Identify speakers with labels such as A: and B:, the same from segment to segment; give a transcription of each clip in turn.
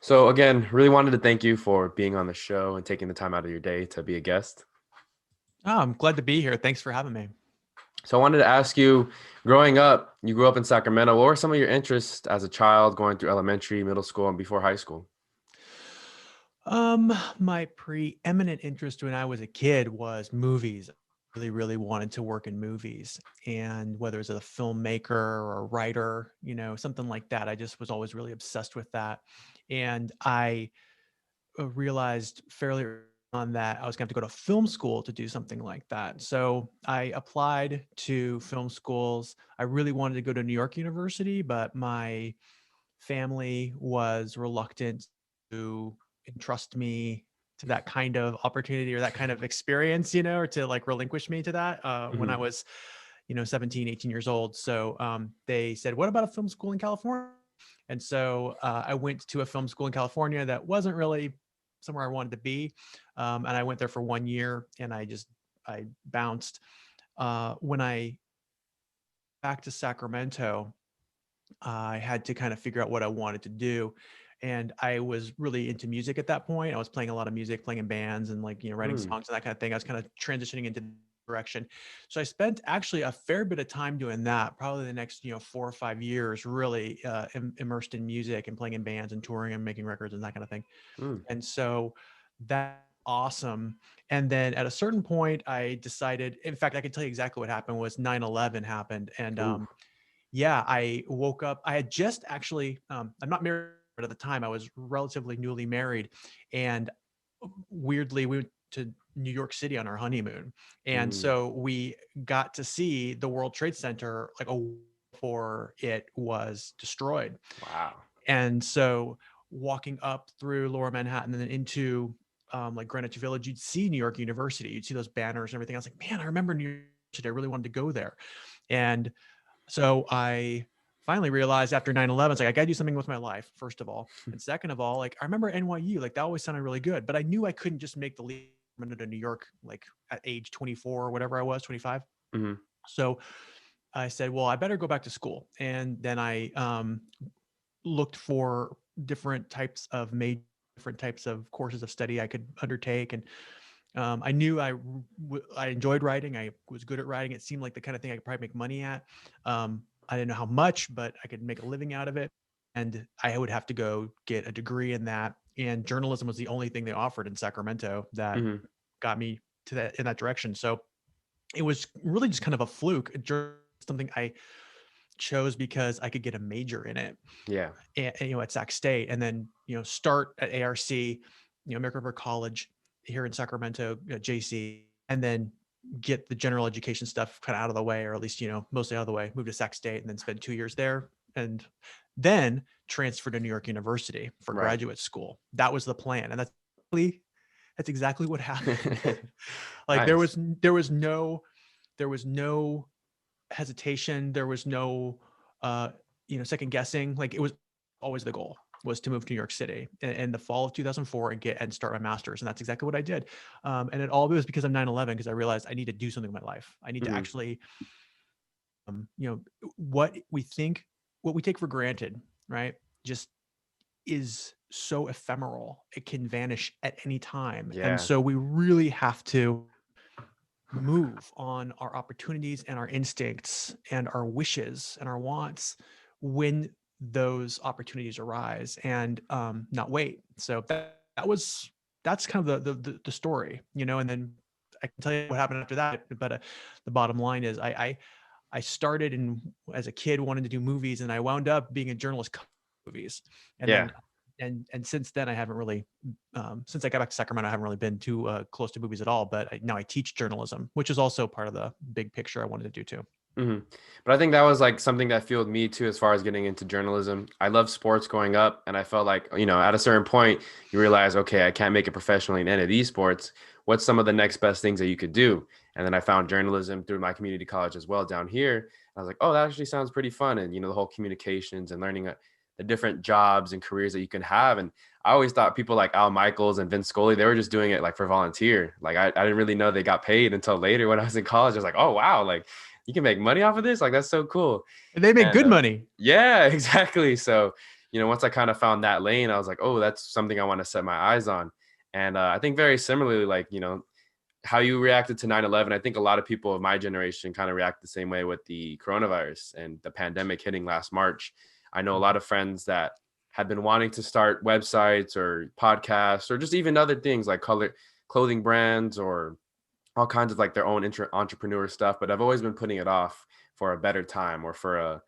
A: So again, really wanted to thank you for being on the show and taking the time out of your day to be a guest.
B: Oh, I'm glad to be here. Thanks for having me.
A: So I wanted to ask you, growing up, you grew up in Sacramento. What were some of your interests as a child going through elementary, middle school, and before high school?
B: My preeminent interest when I was a kid was movies. Really wanted to work in movies, and whether it's a filmmaker or a writer, something like that. I just was always really obsessed with that. And I realized fairly early on that I was going to have to go to film school to do something like that. So I applied to film schools. I really wanted to go to New York University, but my family was reluctant to entrust me to that kind of opportunity or that kind of experience, or to like relinquish me to that when I
A: Hmm.
B: was, 17, 18 years old. So they said, what about a film school in California? And so I went to a film school in California that wasn't really somewhere I wanted to be. And I went there for 1 year and I bounced. When I back to Sacramento, I had to kind of figure out what I wanted to do. And I was really into music at that point. I was playing a lot of music, playing in bands and like, writing
A: Mm.
B: songs and that kind of thing. I was kind of transitioning into direction. So I spent actually a fair bit of time doing that, probably the next, 4 or 5 years, really immersed in music and playing in bands and touring and making records and that kind of thing.
A: Mm.
B: And so that awesome. And then at a certain point, I decided, in fact, I can tell you exactly what happened was 9/11 happened. And
A: Ooh.
B: yeah, I woke up. I had just actually, I'm not married at the time. I was relatively newly married. And weirdly, we went to New York City on our honeymoon. And
A: Mm.
B: so we got to see the World Trade Center like a week before it was destroyed.
A: Wow.
B: And so walking up through Lower Manhattan and then into like Greenwich Village, you'd see New York University. You'd see those banners and everything. I was like, man, I remember New York University. I really wanted to go there. And so I finally realized after 9/11, it's like, I got to do something with my life, first of all. And second of all, like, I remember NYU, like, that always sounded really good, but I knew I couldn't just make the leap to New York, like, at age 24 or whatever I was, 25.
A: Hmm.
B: So I said, well, I better go back to school. And then I looked for different types of courses of study I could undertake. And I knew I enjoyed writing. I was good at writing. It seemed like the kind of thing I could probably make money at. I didn't know how much, but I could make a living out of it. And I would have to go get a degree in that. And journalism was the only thing they offered in Sacramento that
A: Hmm.
B: got me to that in that direction. So it was really just kind of a fluke. Something I chose because I could get a major in it,
A: Yeah.
B: at Sac State, and then start at ARC, American River College here in Sacramento, JC, and then get the general education stuff kind of out of the way, or at least mostly out of the way. Move to Sac State, and then spend 2 years there, and then transfer to New York University for
A: Right.
B: graduate school. That was the plan, and that's exactly what happened. Like
A: Nice.
B: there was no hesitation. There was no, uh, second guessing. Like, it was always the goal was to move to New York City in the fall of 2004 and start my master's. And that's exactly what I did. And it all was because of 9/11, because I realized I need to do something in my life. I need to
A: Hmm.
B: actually, you know, what what we take for granted, right? Just is so ephemeral. It can vanish at any time. And
A: Yeah.
B: so we really have to move on our opportunities and our instincts and our wishes and our wants when those opportunities arise, and not wait. So that's kind of the story, and then I can tell you what happened after that. But the bottom line is, I started as a kid wanting to do movies, and I wound up being a journalist covering movies. And
A: Yeah.
B: then and since then I haven't really, since I got back to Sacramento, I haven't really been too close to movies at all. But now I teach journalism, which is also part of the big picture I wanted to do too.
A: Hmm. But I think that was like something that fueled me too, as far as getting into journalism. I loved sports growing up, and I felt like, at a certain point, you realize, okay, I can't make it professionally in any of these sports. What's some of the next best things that you could do? And then I found journalism through my community college as well down here. I was like, oh, that actually sounds pretty fun. And, the whole communications and learning the different jobs and careers that you can have. And I always thought people like Al Michaels and Vince Scully, they were just doing it like for volunteer. Like I didn't really know they got paid until later when I was in college. I was like, oh, wow. Like, you can make money off of this. Like, that's so cool.
B: And they make
A: And
B: good money.
A: yeah, exactly. So, once I kind of found that lane, I was like, oh, that's something I want to set my eyes on. And I think very similarly, like, how you reacted to 9/11, I think a lot of people of my generation kind of react the same way with the coronavirus and the pandemic hitting last March. I know a lot of friends that had been wanting to start websites or podcasts or just even other things like clothing brands or all kinds of like their own entrepreneur stuff, but I've always been putting it off for a better time or for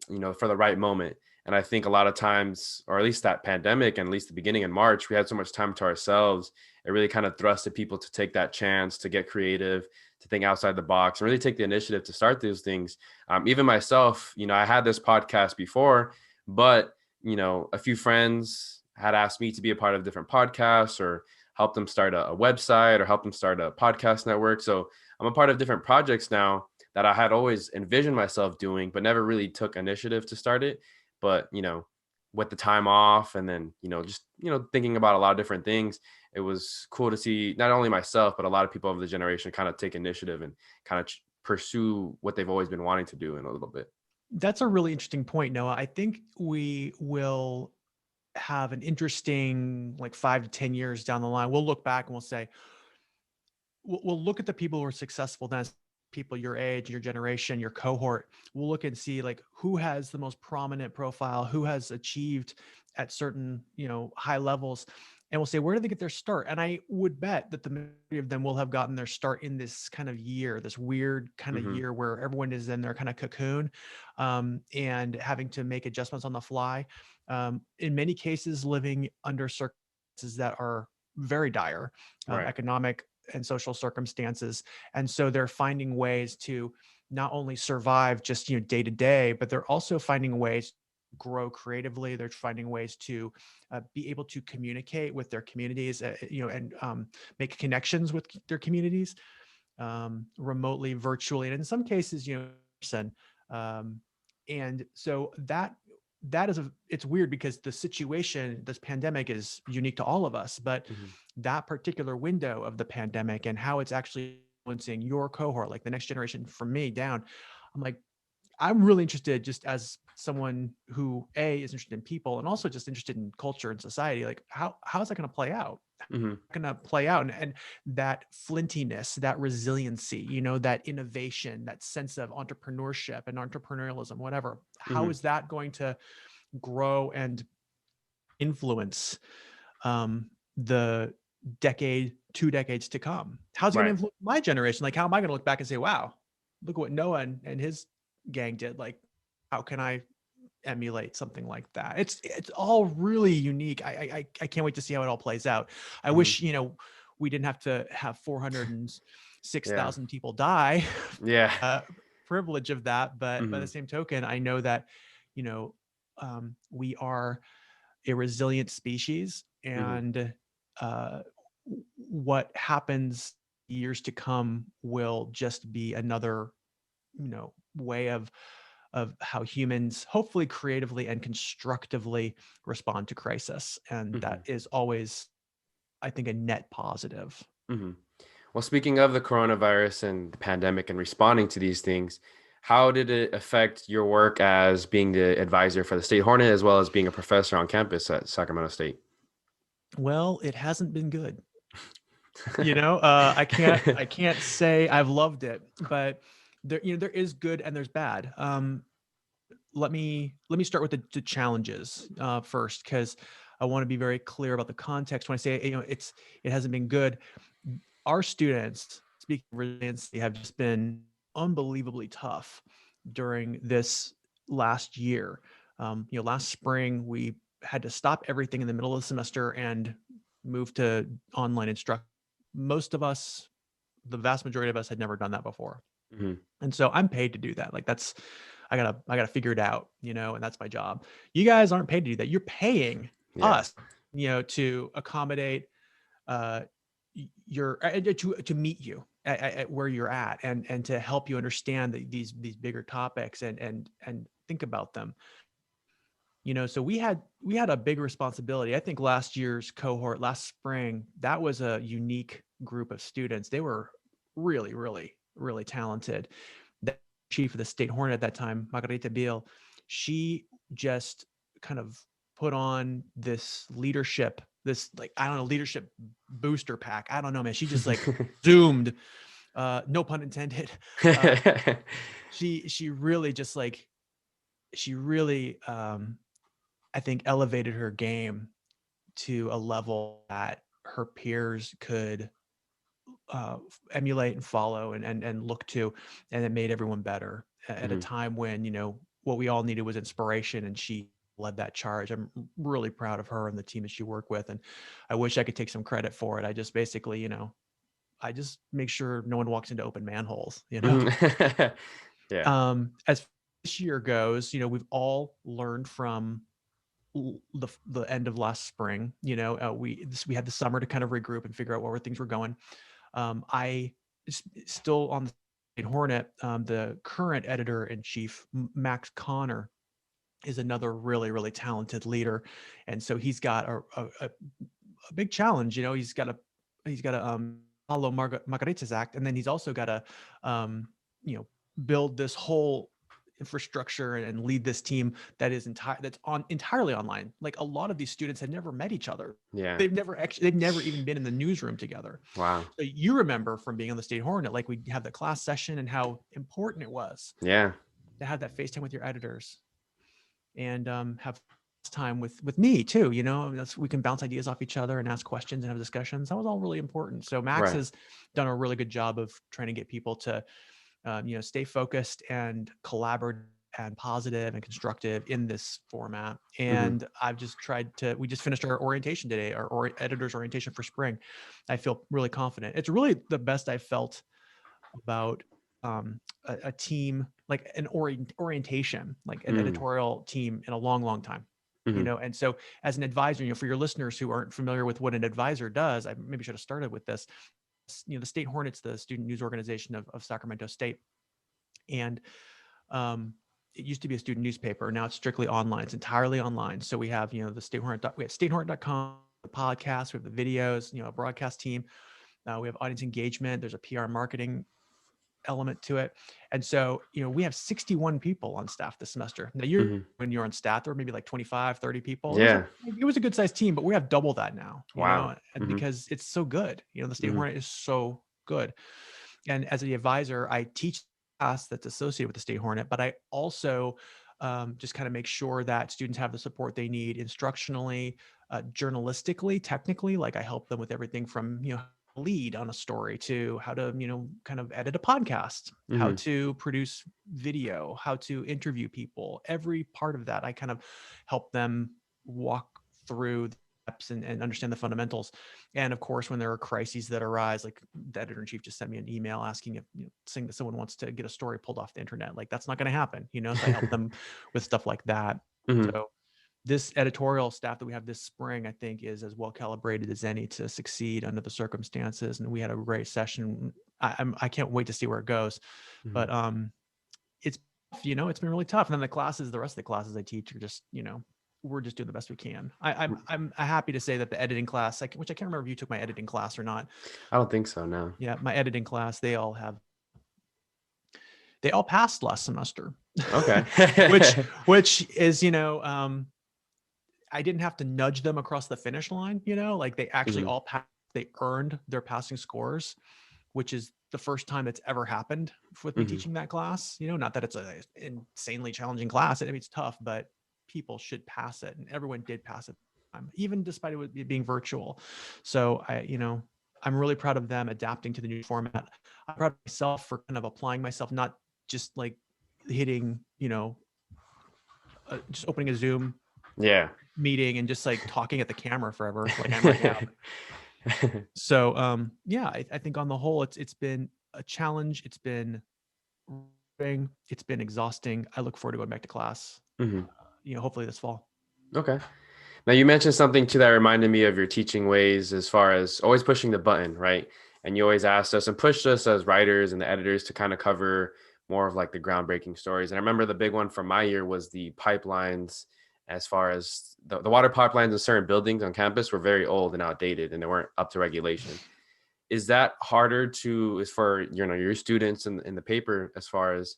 A: the right moment. And I think a lot of times, or at least that pandemic, and at least the beginning in March, we had so much time to ourselves. It really kind of thrusted people to take that chance, to get creative, to think outside the box, and really take the initiative to start those things. Even myself, I had this podcast before, but a few friends had asked me to be a part of different podcasts or help them start a website or help them start a podcast network. So I'm a part of different projects now that I had always envisioned myself doing, but never really took initiative to start it. But, with the time off and then, just, thinking about a lot of different things, it was cool to see not only myself, but a lot of people of the generation kind of take initiative and kind of pursue what they've always been wanting to do in a little bit.
B: That's a really interesting point, Noah. I think we will have an interesting, like 5 to 10 years down the line. We'll look back and we'll say, we'll look at the people who are successful then, people your age, your generation, your cohort. We'll look and see like who has the most prominent profile, who has achieved at certain, high levels. And we'll say, where did they get their start? And I would bet that the majority of them will have gotten their start in this kind of year, this weird kind of
A: Mm-hmm.
B: year where everyone is in their kind of cocoon, and having to make adjustments on the fly. In many cases, living under circumstances that are very dire,
A: Right.
B: economic and social circumstances. And so they're finding ways to not only survive just, day to day, but they're also finding ways to grow creatively. They're finding ways to be able to communicate with their communities, and make connections with their communities, remotely, virtually, and in some cases, person. Um, and so that is it's weird because the situation, this pandemic is unique to all of us, but
A: Mm-hmm.
B: that particular window of the pandemic and how it's actually influencing your cohort, like the next generation from me down, I'm like, I'm really interested just as someone who is interested in people and also just interested in culture and society. Like how is that going to play out?
A: Mm-hmm.
B: Going to play out, and that flintiness, that resiliency, that innovation, that sense of entrepreneurship and entrepreneurialism, whatever. How
A: Mm-hmm.
B: is that going to grow and influence the decade, 2 decades to come? How's it going to
A: Right.
B: influence my generation? Like, how am I going to look back and say, wow, look what Noah and his gang did. Like, how can I emulate something like that? It's all really unique. I can't wait to see how it all plays out. I
A: Mm-hmm.
B: wish, we didn't have to have
A: Yeah.
B: 406,000 people die.
A: Yeah.
B: Privilege of that, but by the
A: Mm-hmm.
B: same token, I know that, you know, we are a resilient species,
A: Mm-hmm.
B: and uh, what happens years to come will just be another, way of how humans hopefully creatively and constructively respond to crisis, and
A: Mm-hmm.
B: that is always, I think, a net positive.
A: Mm-hmm. Well, speaking of the coronavirus and the pandemic and responding to these things, how did it affect your work as being the advisor for the State Hornet as well as being a professor on campus at Sacramento State?
B: Well, it hasn't been good. I can't say I've loved it, but there is good and there's bad. Let me start with the challenges first, because I want to be very clear about the context when I say, it hasn't been good. Our students, speaking of resiliency, have just been unbelievably tough during this last year. Last spring we had to stop everything in the middle of the semester and move to online instruction. Most of us, the vast majority of us, had never done that before.
A: Mm-hmm.
B: And so I'm paid to do that. Like I gotta figure it out, and that's my job. You guys aren't paid to do that. You're paying
A: Yeah.
B: us, to accommodate uh, your to meet you at where you're at, and to help you understand these bigger topics and think about them. So we had a big responsibility. I think last year's cohort, last spring, that was a unique group of students. They were really, really, really talented. The chief of the State Hornet at that time, Margarita Biel, she just kind of put on this leadership, this like, I don't know, leadership booster pack. I don't know, man. She just like zoomed, no pun intended. She really just like, she really, I think elevated her game to a level that her peers could emulate and follow and look to, and it made everyone better at a time when, you know, what we all needed was inspiration, and she led that charge. I'm really proud of her and the team that she worked with, and I wish I could take some credit for it. I just basically, you know, I just make sure no one walks into open manholes, you know.
A: Yeah.
B: As this year goes, you know, we've all learned from the end of last spring. You know, we had the summer to kind of regroup and figure out where things were going. I still on the State Hornet, the current editor in chief, Max Connor, is another really, really talented leader. And so he's got a big challenge. You know, he's got a follow Margarita's Act. And then he's also got to, you know, build this whole infrastructure and lead this team that is entirely online. Like a lot of these students had never met each other.
A: Yeah.
B: They've never even been in the newsroom together.
A: Wow.
B: So you remember from being on the State Hornet, like we have the class session and how important it was
A: Yeah.
B: to have that FaceTime with your editors and have time with me too. You know, we can bounce ideas off each other and ask questions and have discussions. That was all really important. So Max has done a really good job of trying to get people to, you know, stay focused and collaborative and positive and constructive in this format. And I've just we just finished our orientation today, our editor's orientation for spring. I feel really confident. It's really the best I've felt about a team, like an orientation, like an editorial team in a long, long time. You know, and so as an advisor, you know, for your listeners who aren't familiar with what an advisor does, I maybe should have started with this. You know, the State Hornet's the student news organization of Sacramento State. And it used to be a student newspaper. Now it's strictly online. It's entirely online. So we have, you know, the State Hornet, we have statehornet.com, the podcast, we have the videos, you know, a broadcast team. We have audience engagement. There's a PR marketing element to it. And so, you know, we have 61 people on staff this semester. Now when you're on staff, there were maybe like 25, 30 people.
A: Yeah.
B: It was a good sized team, but we have double that now, you know, and because it's so good, you know, the State Hornet is so good. And as the advisor, I teach class that's associated with the State Hornet, but I also just kind of make sure that students have the support they need instructionally, journalistically, technically. Like I help them with everything from, you know, lead on a story to how to, you know, kind of edit a podcast, how to produce video, how to interview people. Every part of that, I kind of help them walk through the steps and understand the fundamentals. And of course, when there are crises that arise, like the editor-in-chief just sent me an email asking if, you know, saying that someone wants to get a story pulled off the internet. Like that's not going to happen, you know, so I help them with stuff like that. So this editorial staff that we have this spring, I think, is as well calibrated as any to succeed under the circumstances. And we had a great session. I can't wait to see where it goes. But it's, you know, it's been really tough. And then the rest of the classes I teach are just, you know, we're just doing the best we can. I'm happy to say that the editing class, which I can't remember if you took my editing class or not.
A: I don't think so. No.
B: Yeah, my editing class, they all passed last semester.
A: Okay.
B: which is, you know, I didn't have to nudge them across the finish line, you know, like they actually all passed, they earned their passing scores, which is the first time it's ever happened with me teaching that class. You know, not that it's an insanely challenging class. I mean, it's tough, but people should pass it. And everyone did pass it, even despite it being virtual. So you know, I'm really proud of them adapting to the new format. I'm proud of myself for kind of applying myself, not just like hitting, you know, just opening a Zoom meeting and just like talking at the camera forever, like I'm right now. So yeah, I think on the whole, it's been a challenge. It's been exhausting. I look forward to going back to class. You know, hopefully this fall.
A: Okay. Now you mentioned something too that reminded me of your teaching ways, as far as always pushing the button, right? And you always asked us and pushed us as writers and the editors to kind of cover more of like the groundbreaking stories. And I remember the big one from my year was the pipelines. As far as the water pipelines in certain buildings on campus were very old and outdated, and they weren't up to regulation. Is that harder as for, you know, your students in the paper, as far as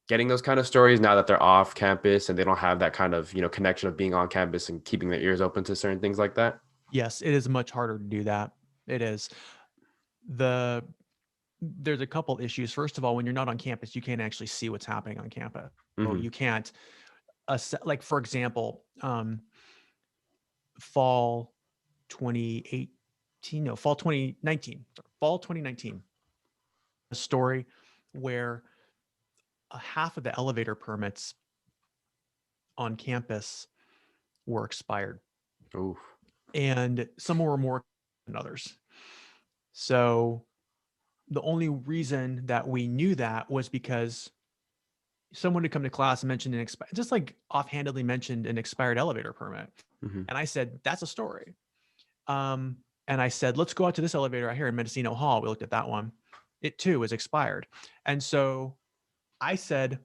A: getting those kind of stories now that they're off campus and they don't have that kind of, connection of being on campus and keeping their ears open to certain things like that?
B: Yes, it is much harder to do that. It is. There's a couple issues. First of all, when you're not on campus, you can't actually see what's happening on campus. So
A: Hmm.
B: you can't, like for example, fall 2018, no, fall 2019, fall 2019, a story where half of the elevator permits on campus were expired,
A: Ooh.
B: and some were more than others. So the only reason that we knew that was because someone had come to class and mentioned just like offhandedly mentioned an expired elevator permit.
A: Hmm.
B: And I said, that's a story. Um, and I said, let's go out to this elevator out here in Mendocino Hall. We looked at that one. It too is expired. And so I said,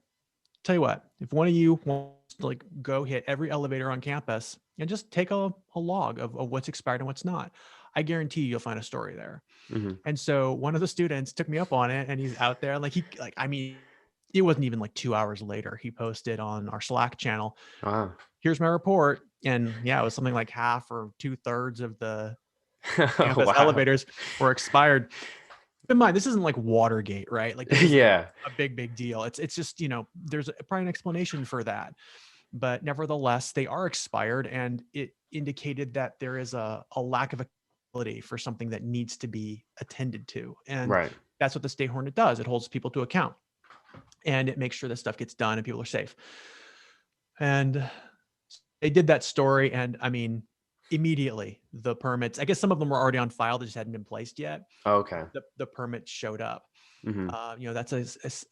B: tell you what, if one of you wants to like go hit every elevator on campus and just take a log of what's expired and what's not, I guarantee you'll find a story there.
A: Hmm.
B: And so one of the students took me up on it, and he's out there I mean, it wasn't even like 2 hours later, he posted on our Slack channel,
A: Wow.
B: here's my report. And yeah, it was something like half or 2/3 of the campus
A: Wow.
B: elevators were expired. Keep in mind, this isn't like Watergate, right? Like this isn't
A: Yeah.
B: a big deal. It's just, there's probably an explanation for that. But nevertheless, they are expired, and it indicated that there is a lack of accountability for something that needs to be attended to. And
A: Right.
B: that's what the State Hornet does. It holds people to account, and it makes sure that stuff gets done and people are safe. And they did that story. And I mean, immediately the permits, I guess some of them were already on file, they just hadn't been placed yet.
A: Okay.
B: The permits showed up.
A: Hmm.
B: That's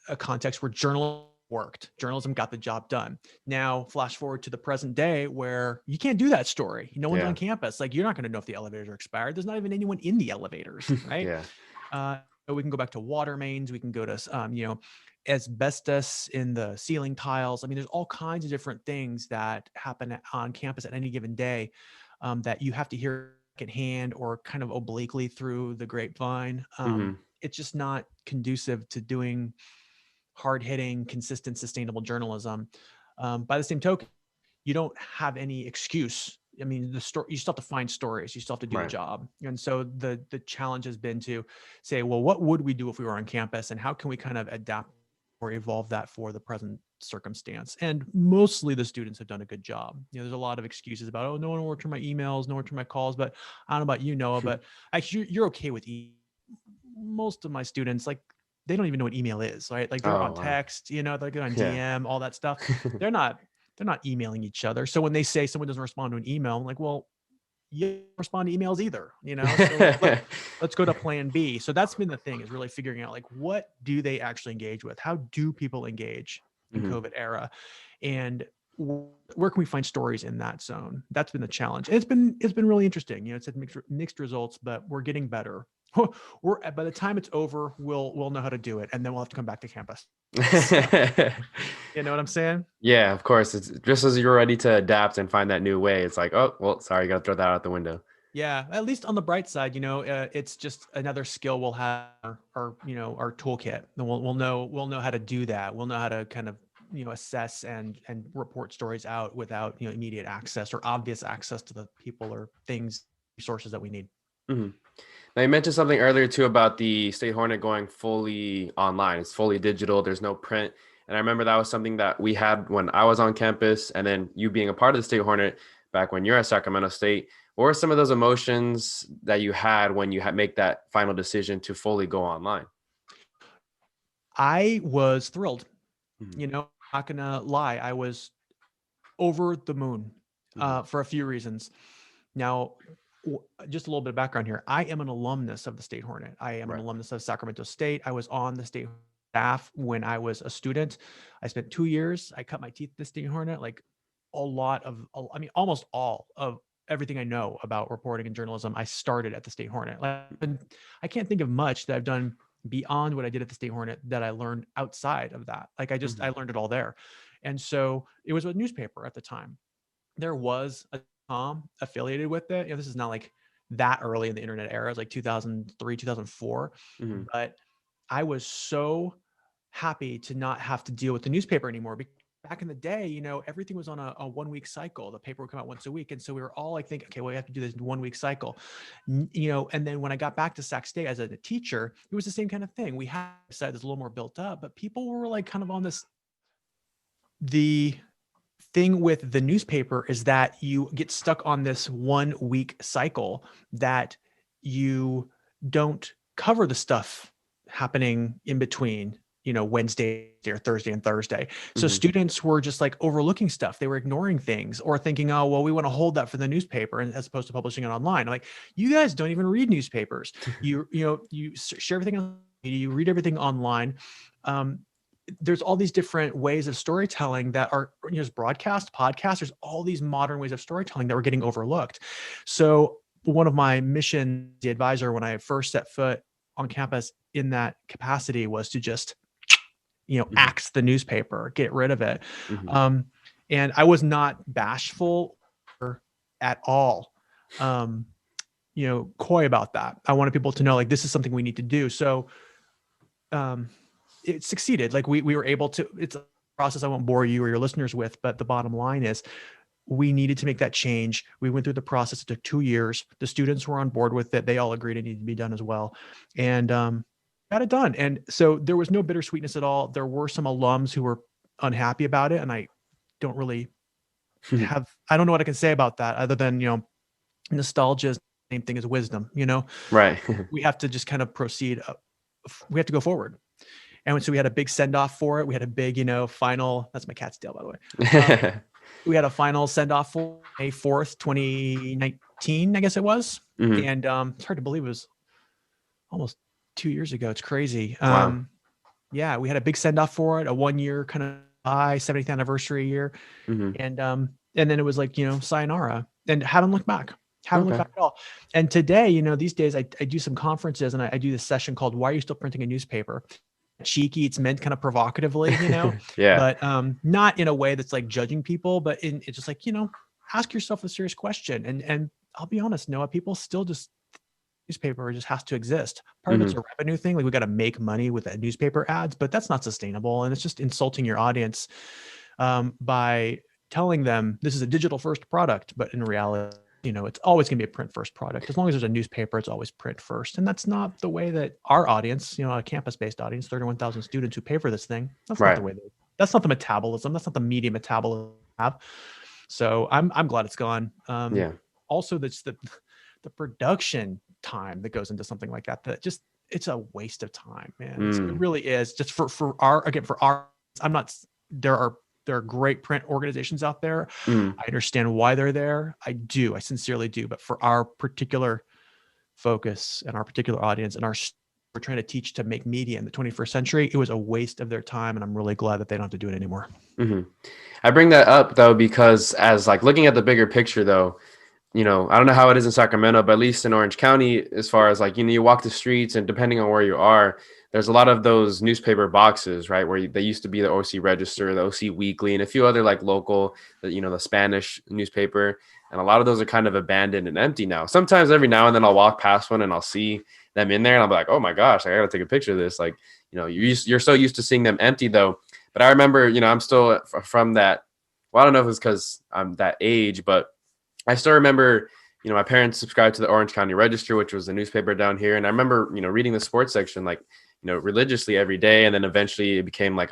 B: a context where journalism got the job done. Now flash forward to the present day where you can't do that story. No one's on
A: Yeah.
B: campus. Like, you're not going to know if the elevators are expired. There's not even anyone in the elevators, right?
A: Yeah.
B: We can go back to water mains. We can go to asbestos in the ceiling tiles. I mean, there's all kinds of different things that happen on campus at any given day, that you have to hear at hand or kind of obliquely through the grapevine.
A: Hmm.
B: It's just not conducive to doing hard-hitting, consistent, sustainable journalism. By the same token, you don't have any excuse. I mean, the story, you still have to find stories. You still have to do the
A: Right.
B: job. And so the challenge has been to say, well, what would we do if we were on campus, and how can we kind of adapt or evolve that for the present circumstance? And mostly the students have done a good job. There's a lot of excuses about, oh, no one will return my emails, no one will return my calls. But I don't know about you, Noah, but actually you're okay with most of my students, like, they don't even know what email is, right? Like, they're
A: Oh,
B: on
A: wow.
B: text, they're good on
A: Yeah.
B: DM, all that stuff. They're not emailing each other. So when they say someone doesn't respond to an email, I'm like, well, you don't respond to emails either, So let's go to plan B. So that's been the thing, is really figuring out, like, what do they actually engage with? How do people engage in
A: Hmm.
B: COVID era? And where can we find stories in that zone? That's been the challenge. And it's been really interesting. It's had mixed results, but we're getting better. By the time it's over, we'll know how to do it, and then we'll have to come back to campus. So, you know what I'm saying?
A: Yeah, of course. It's just as you're ready to adapt and find that new way. It's like, oh, well, sorry, you got to throw that out the window.
B: Yeah, at least on the bright side, it's just another skill we'll have our toolkit, and we'll know how to do that. We'll know how to kind of assess and report stories out without immediate access or obvious access to the people or things, resources that we need.
A: Hmm. Now, you mentioned something earlier too about the State Hornet going fully online. It's fully digital. There's no print. And I remember that was something that we had when I was on campus, and then you being a part of the State Hornet back when you're at Sacramento State. What were some of those emotions that you had when you had make that final decision to fully go online?
B: I was thrilled.
A: Hmm.
B: Not gonna lie, I was over the moon,
A: Hmm.
B: for a few reasons. Now, just a little bit of background here. I am an alumnus of the State Hornet. I am an
A: Right.
B: alumnus of Sacramento State. I was on the State staff when I was a student. I spent 2 years. I cut my teeth at the State Hornet. Like, I mean, almost all of everything I know about reporting and journalism, I started at the State Hornet. Like, and I can't think of much that I've done beyond what I did at the State Hornet that I learned outside of that. Like, I
A: Hmm.
B: learned it all there. And so it was a newspaper at the time. There was a com affiliated with it. This is not like that early in the internet era. It's like 2003, 2004.
A: Hmm.
B: But I was so happy to not have to deal with the newspaper anymore. Back in the day, everything was on a 1 week cycle. The paper would come out once a week. And so we were all like thinking, okay, well, we have to do this 1 week cycle, and then when I got back to Sac State as a teacher, it was the same kind of thing. We had a side that's a little more built up, but people were like kind of on this, the thing with the newspaper is that you get stuck on this 1 week cycle that you don't cover the stuff happening in between, Wednesday or Thursday and Thursday. So students were just like overlooking stuff. They were ignoring things or thinking, oh, well, we want to hold that for the newspaper, and as opposed to publishing it online. Like, you guys don't even read newspapers. You share everything on media, you read everything online. There's all these different ways of storytelling that are, just broadcast, podcasts. There's all these modern ways of storytelling that were getting overlooked. So one of my missions, the advisor, when I first set foot on campus in that capacity, was to just, axe the newspaper, get rid of it. And I was not bashful at all, coy about that. I wanted people to know, like, this is something we need to do. So, it succeeded. Like, we were able to, it's a process I won't bore you or your listeners with, but the bottom line is we needed to make that change. We went through the process. It took 2 years. The students were on board with it. They all agreed it needed to be done as well. And, got it done. And so there was no bittersweetness at all. There were some alums who were unhappy about it. And I don't really I don't know what I can say about that other than, nostalgia is the same thing as wisdom,
A: Right.
B: We have to just kind of proceed. We have to go forward. And so we had a big send off for it. We had a big, final, that's my cat's tail, by the way. We had a final send off for May 4th, 2019, I guess it was. And it's hard to believe it was almost 2 years ago. It's crazy.
A: Wow.
B: Yeah, we had a big send off for it, a 1 year kind of 70th anniversary year. And then it was like, sayonara, and haven't looked back. Haven't looked back at all. And today, these days I do some conferences, and I do this session called "Why Are You Still Printing a Newspaper?" Cheeky, it's meant kind of provocatively,
A: Yeah.
B: but not in a way that's like judging people, but it's just like, ask yourself a serious question. And I'll be honest, Noah, people still just, newspaper just has to exist. Part of it's a revenue thing. Like, we got to make money with that newspaper ads, but that's not sustainable. And it's just insulting your audience by telling them this is a digital first product. But in reality, it's always going to be a print first product. As long as there's a newspaper, it's always print first. And that's not the way that our audience, a campus-based audience, 31,000 students who pay for this thing, that's not the way that's not the metabolism. That's not the media metabolism we have. So I'm glad it's gone. Also, that's the production time that goes into something like that, it's a waste of time, man. It really is. Just for our, I'm not, there are great print organizations out there. I understand why they're there. I sincerely do. But for our particular focus and our particular audience and we're trying to teach to make media in the 21st century, it was a waste of their time. And I'm really glad that they don't have to do it anymore.
A: I bring that up though, because as like looking at the bigger picture though, I don't know how it is in Sacramento, but at least in Orange County, as far as like, you walk the streets and depending on where you are, there's a lot of those newspaper boxes, right? Where they used to be the OC Register, the OC Weekly, and a few other like local, the Spanish newspaper. And a lot of those are kind of abandoned and empty now. Sometimes every now and then I'll walk past one and I'll see them in there and I'll be like, oh my gosh, I got to take a picture of this. Like, you're so used to seeing them empty though. But I remember, I'm still from that. Well, I don't know if it's because I'm that age, but I still remember, my parents subscribed to the Orange County Register, which was a newspaper down here. And I remember, reading the sports section, like, religiously every day. And then eventually it became like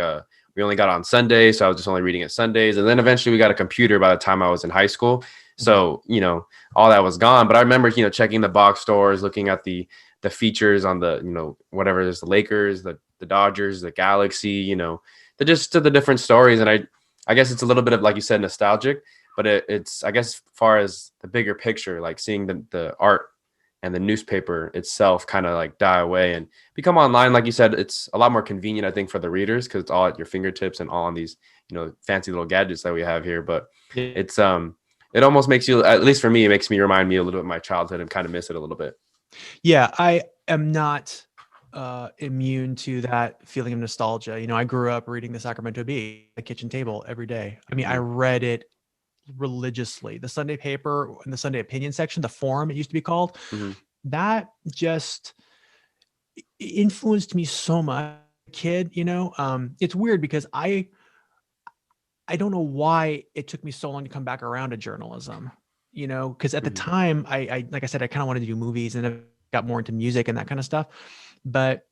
A: we only got on Sundays. So I was just only reading it Sundays. And then eventually we got a computer by the time I was in high school. So, all that was gone. But I remember, checking the box stores, looking at the features on the, whatever it is, the Lakers, the Dodgers, the Galaxy, just to the different stories. And I guess it's a little bit of, like you said, nostalgic. But it's, I guess, as far as the bigger picture, like seeing the art and the newspaper itself kind of like die away and become online. Like you said, it's a lot more convenient, I think, for the readers because it's all at your fingertips and all on these, fancy little gadgets that we have here. But it's it almost makes you, at least for me, it makes me remind me a little bit of my childhood and kind of miss it a little bit.
B: Yeah, I am not immune to that feeling of nostalgia. I grew up reading the Sacramento Bee at the kitchen table every day. I mean, I read it religiously. The Sunday paper and the Sunday opinion section, the forum it used to be called, that just influenced me so much kid, it's weird because I don't know why it took me so long to come back around to journalism, because at the
A: Mhm.
B: time I like I said, I kind of wanted to do movies and I got more into music and that kind of stuff. But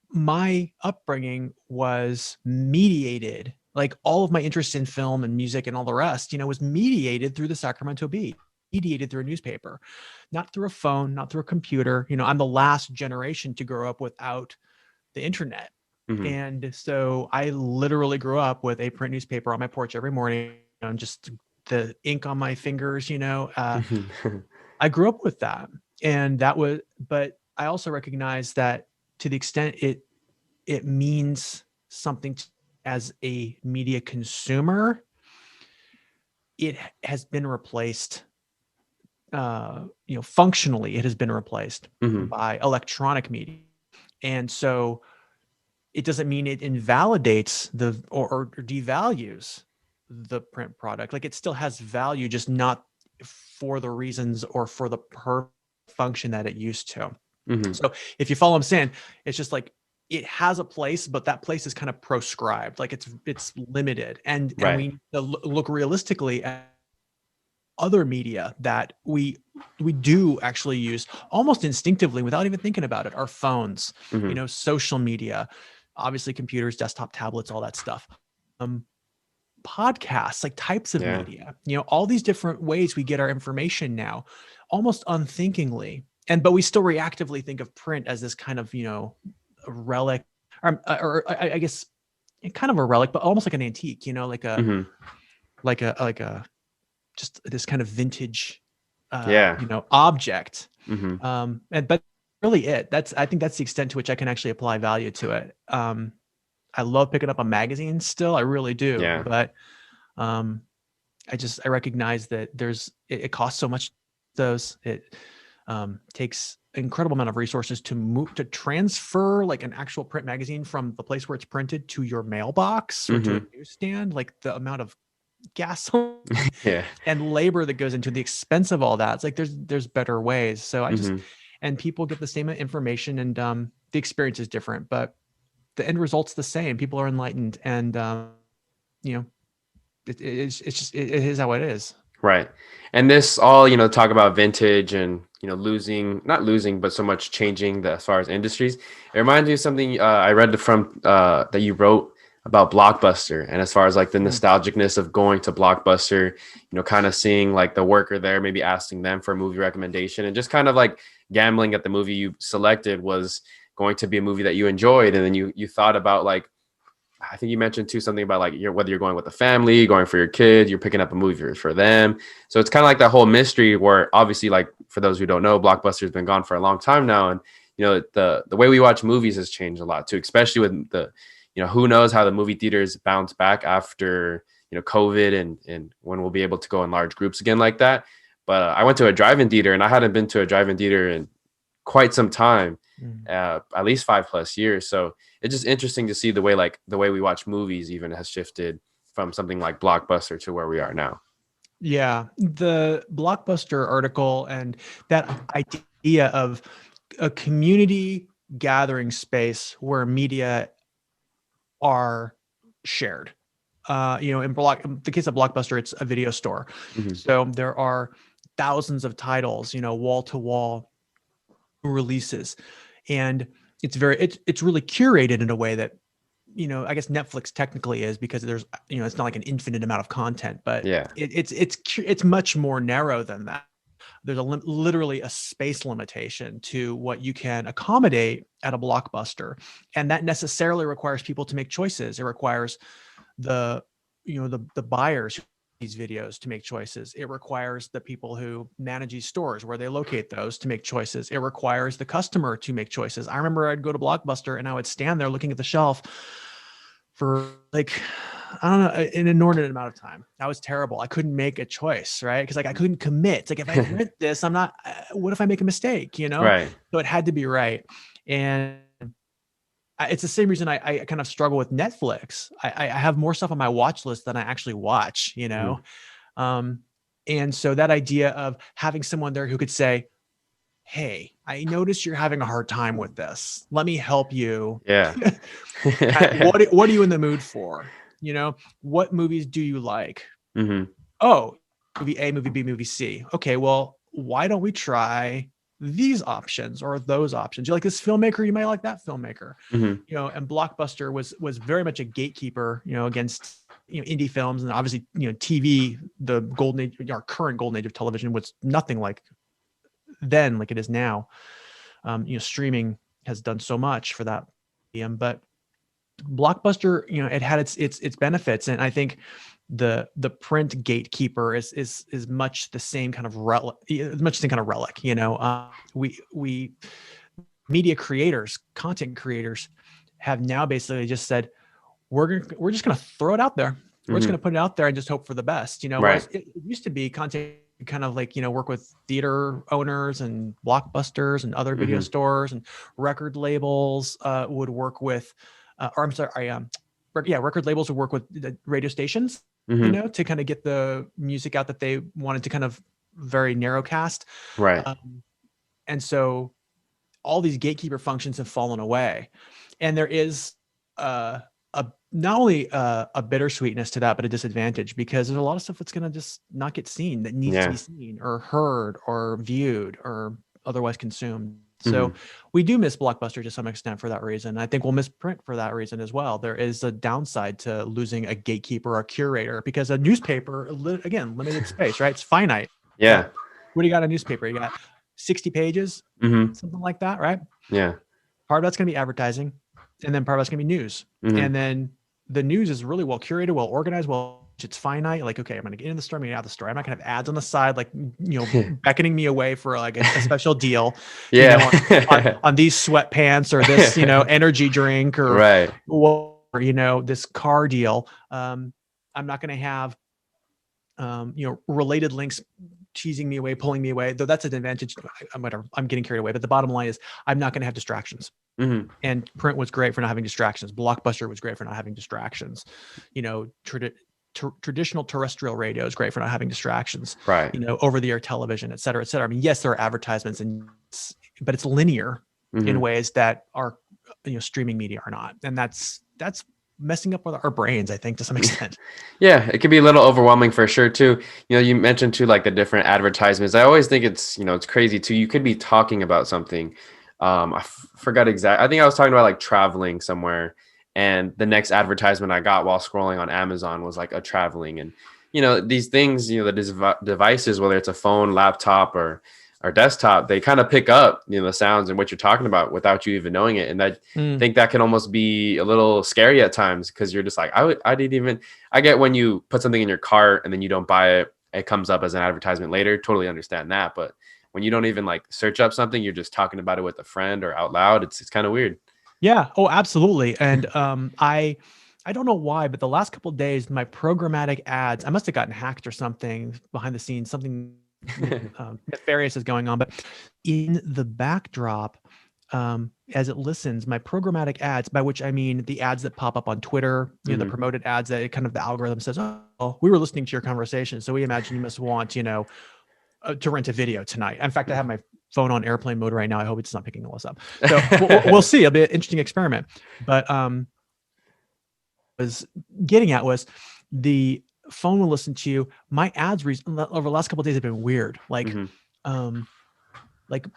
B: my upbringing was mediated, like all of my interest in film and music and all the rest, was mediated through the Sacramento Bee, mediated through a newspaper, not through a phone, not through a computer. I'm the last generation to grow up without the internet.
A: Mhm.
B: And so I literally grew up with a print newspaper on my porch every morning, and just the ink on my fingers,
A: Mhm.
B: I grew up with that. And but I also recognize that to the extent it means something as a media consumer, it has been replaced, functionally, it has been replaced
A: Mhm.
B: by electronic media. And so it doesn't mean it invalidates or devalues the print product. Like, it still has value, just not for the reasons or for the function that it used to.
A: Mhm.
B: So if you follow what I'm saying, it's just like it has a place, but that place is kind of proscribed. Like, it's limited, and
A: Right.
B: we need to look realistically at other media that we do actually use almost instinctively without even thinking about it. Our phones,
A: Mhm.
B: social media, obviously computers, desktop tablets, all that stuff. Um, Podcasts, like types of
A: Yeah.
B: media, all these different ways we get our information now, almost unthinkingly. But we still reactively think of print as this kind of, a relic, or I guess kind of a relic, but almost like an antique, like a,
A: Mhm.
B: like a, like a, just this kind of vintage,
A: Yeah.
B: object.
A: Mhm.
B: But really I think that's the extent to which I can actually apply value to it. I love picking up a magazine still. I really do.
A: Yeah.
B: But um, I recognize that it costs so much. It takes an incredible amount of resources to transfer like an actual print magazine from the place where it's printed to your mailbox or to a
A: Mhm.
B: newsstand. Like, the amount of gasoline
A: Yeah.
B: and labor that goes into the expense of all that. It's like there's better ways. So
A: Mhm.
B: and people get the same information, and the experience is different, but the end result's the same. People are enlightened, and you know, it's just it is how it is.
A: Right. And this all, talk about vintage and, not losing, but so much changing as far as industries. It reminds me of something I read from that you wrote about Blockbuster. And as far as like the
B: Mm.
A: nostalgicness of going to Blockbuster, kind of seeing like the worker there, maybe asking them for a movie recommendation and just kind of like gambling at the movie you selected was going to be a movie that you enjoyed. And then you thought about like, I think you mentioned too something about like whether you're going with the family, going for your kid, you're picking up a movie for them. So it's kind of like that whole mystery where obviously, like for those who don't know, Blockbuster's been gone for a long time now, and the way we watch movies has changed a lot too, especially with the who knows how the movie theaters bounce back after COVID and when we'll be able to go in large groups again like that. But I went to a drive-in theater and I hadn't been to a drive-in theater in quite some time,
B: Mm.
A: at least 5+ years. So it's just interesting to see the way we watch movies even has shifted from something like Blockbuster to where we are now.
B: Yeah, the Blockbuster article and that idea of a community gathering space where media are shared. In the case of Blockbuster, it's a video store.
A: Hmm.
B: So there are thousands of titles, wall to wall releases, and it's really curated in a way that, I guess Netflix technically is, because there's, it's not like an infinite amount of content, but
A: Yeah.
B: it's much more narrow than that. There's literally a space limitation to what you can accommodate at a Blockbuster, and that necessarily requires people to make choices. It requires the the buyers who these videos to make choices. It requires the people who manage these stores, where they locate those, to make choices. It requires the customer to make choices. I remember I'd go to Blockbuster and I would stand there looking at the shelf for like, I don't know, an inordinate amount of time. That was terrible. I couldn't make a choice, right? Because like I couldn't commit. It's like, if I rent this, I'm not. What if I make a mistake?
A: Right.
B: So it had to be right, and it's the same reason I kind of struggle with Netflix. I have more stuff on my watch list than I actually watch.
A: Hmm.
B: Um, and so that idea of having someone there who could say, "Hey, I notice you're having a hard time with this. Let me help you.
A: Yeah.
B: What are you in the mood for? You know, what movies do you like?
A: Hmm.
B: Oh, movie A, movie B, movie C. Okay, well, why don't we try these options or those options? You like this filmmaker, you might like that filmmaker.
A: Hmm.
B: You know, and Blockbuster was very much a gatekeeper, you know, against indie films, and obviously TV, the golden age, our current golden age of television was nothing like then, like it is now. Streaming has done so much for that medium, but Blockbuster, it had its benefits, and I think the print gatekeeper is much the same kind of relic. We media creators, content creators, have now basically just said we're just gonna throw it out there. We're just
A: Hmm.
B: gonna put it out there and just hope for the best.
A: Right.
B: Whereas it used to be content kind of like work with theater owners and Blockbusters and other video
A: Hmm.
B: stores, and record labels would work with or I'm sorry, record labels would work with the radio stations,
A: Hmm.
B: to kind of get the music out that they wanted to kind of very narrow cast.
A: Right.
B: And so all these gatekeeper functions have fallen away. And there is not only a bittersweetness to that, but a disadvantage, because there's a lot of stuff that's going to just not get seen, that needs to be seen or heard or viewed or otherwise consumed. So
A: Hmm.
B: we do miss Blockbuster to some extent for that reason. I think we'll miss print for that reason as well. There is a downside to losing a gatekeeper or a curator, because a newspaper, again, limited space, right? It's finite.
A: Yeah.
B: What do you got in a newspaper? You got 60 pages,
A: Hmm.
B: something like that, right?
A: Yeah.
B: Part of that's going to be advertising, and then part of that's going to be news.
A: Hmm.
B: And then the news is really well curated, well organized, it's finite. Like, okay, I'm going to get in the store, I'm going to get out of the store. I'm not going to have ads on the side, like, beckoning me away for like a special deal,
A: Yeah.
B: on these sweatpants or this, energy drink or,
A: Right.
B: this car deal. I'm not going to have, related links teasing me away, pulling me away, though that's an advantage. I'm getting carried away, but the bottom line is I'm not going to have distractions.
A: Hmm.
B: And print was great for not having distractions. Blockbuster was great for not having distractions. Traditional terrestrial radio is great for not having distractions.
A: Right.
B: Over the air television, et cetera, et cetera. I mean, yes, there are advertisements, but it's linear in ways that our streaming media are not, and that's messing up with our brains, I think, to some extent.
A: Yeah, it can be a little overwhelming for sure too. You mentioned too, like the different advertisements. I always think it's crazy too. You could be talking about something. I forgot exactly. I think I was talking about like traveling somewhere, and the next advertisement I got while scrolling on Amazon was like a traveling, and these things, the devices, whether it's a phone, laptop, or desktop, they kind of pick up the sounds and what you're talking about without you even knowing it. And I think that can almost be a little scary at times, because you're just like, I get when you put something in your cart and then you don't buy it, it comes up as an advertisement later. Totally understand that. But when you don't even like search up something, you're just talking about it with a friend or out loud, it's kind of weird.
B: Yeah. Oh, absolutely. And I don't know why, but the last couple of days, my programmatic ads, I must have gotten hacked or something behind the scenes, something nefarious is going on. But in the backdrop, as it listens, my programmatic ads, by which I mean the ads that pop up on Twitter, the promoted ads that kind of the algorithm says, oh, we were listening to your conversation, so we imagine you must want, to rent a video tonight. In fact, I have my phone on airplane mode right now. I hope it's not picking all this up. So we'll see. It'll be an interesting experiment. But was getting at was the phone will listen to you. My ads over the last couple of days have been weird. Like, like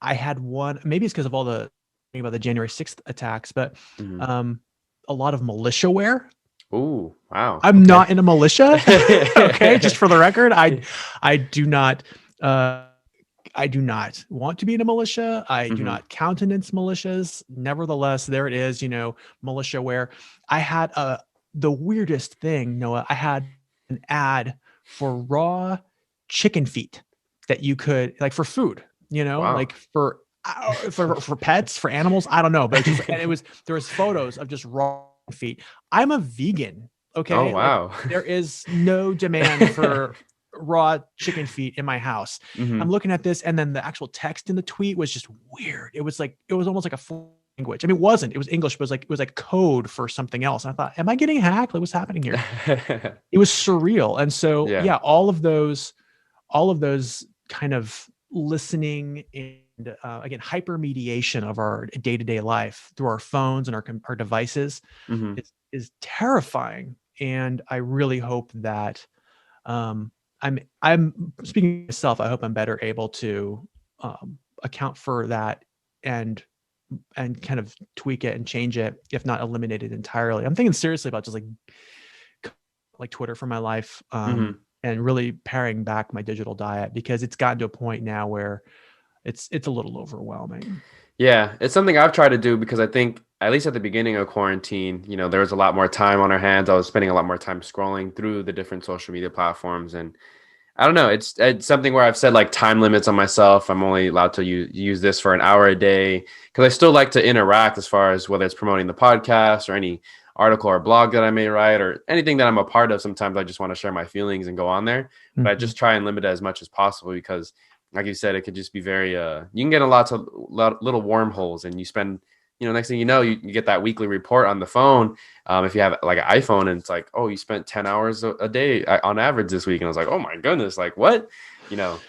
B: I had one, maybe it's because of all the thing about the January 6th attacks, but a lot of militiaware.
A: Oh, wow.
B: I'm not in a militia. Okay. Just for the record, I do not want to be in a militia. I do not countenance militias. Nevertheless, there it is, militiaware. I had the weirdest thing, Noah. I had an ad for raw chicken feet that you could, like, for food,
A: Wow.
B: like for pets, for animals. I don't know, but there was photos of just raw feet. I'm a vegan. Okay.
A: Oh, wow.
B: Like, there is no demand for raw chicken feet in my house. I'm looking at this, and then the actual text in the tweet was just weird. It was almost like a foreign language. I mean, it was English, but it was like code for something else. And I thought, am I getting hacked? Like, what's happening here? It was surreal. And so, all of those kind of listening again, hypermediation of our day-to-day life through our phones and our devices
A: Hmm.
B: is terrifying. And I really hope that I'm speaking of myself. I hope I'm better able to account for that and kind of tweak it and change it, if not eliminate it entirely. I'm thinking seriously about just like Twitter for my life,
A: Hmm.
B: and really paring back my digital diet, because it's gotten to a point now where it's a little overwhelming.
A: Yeah, it's something I've tried to do because I think at least at the beginning of quarantine, there was a lot more time on our hands. I was spending a lot more time scrolling through the different social media platforms, and I don't know. It's something where I've set like time limits on myself. I'm only allowed to use this for an hour a day because I still like to interact as far as whether it's promoting the podcast or any article or blog that I may write or anything that I'm a part of. Sometimes I just want to share my feelings and go on there, but I
B: Mhm.
A: just try and limit it as much as possible because, like you said, it could just be very. You can get a lot little wormholes, and you spend. Next thing you know, you get that weekly report on the phone. If you have like an iPhone and it's like, oh, you spent 10 hours a day on average this week. And I was like, oh my goodness, like what? You know,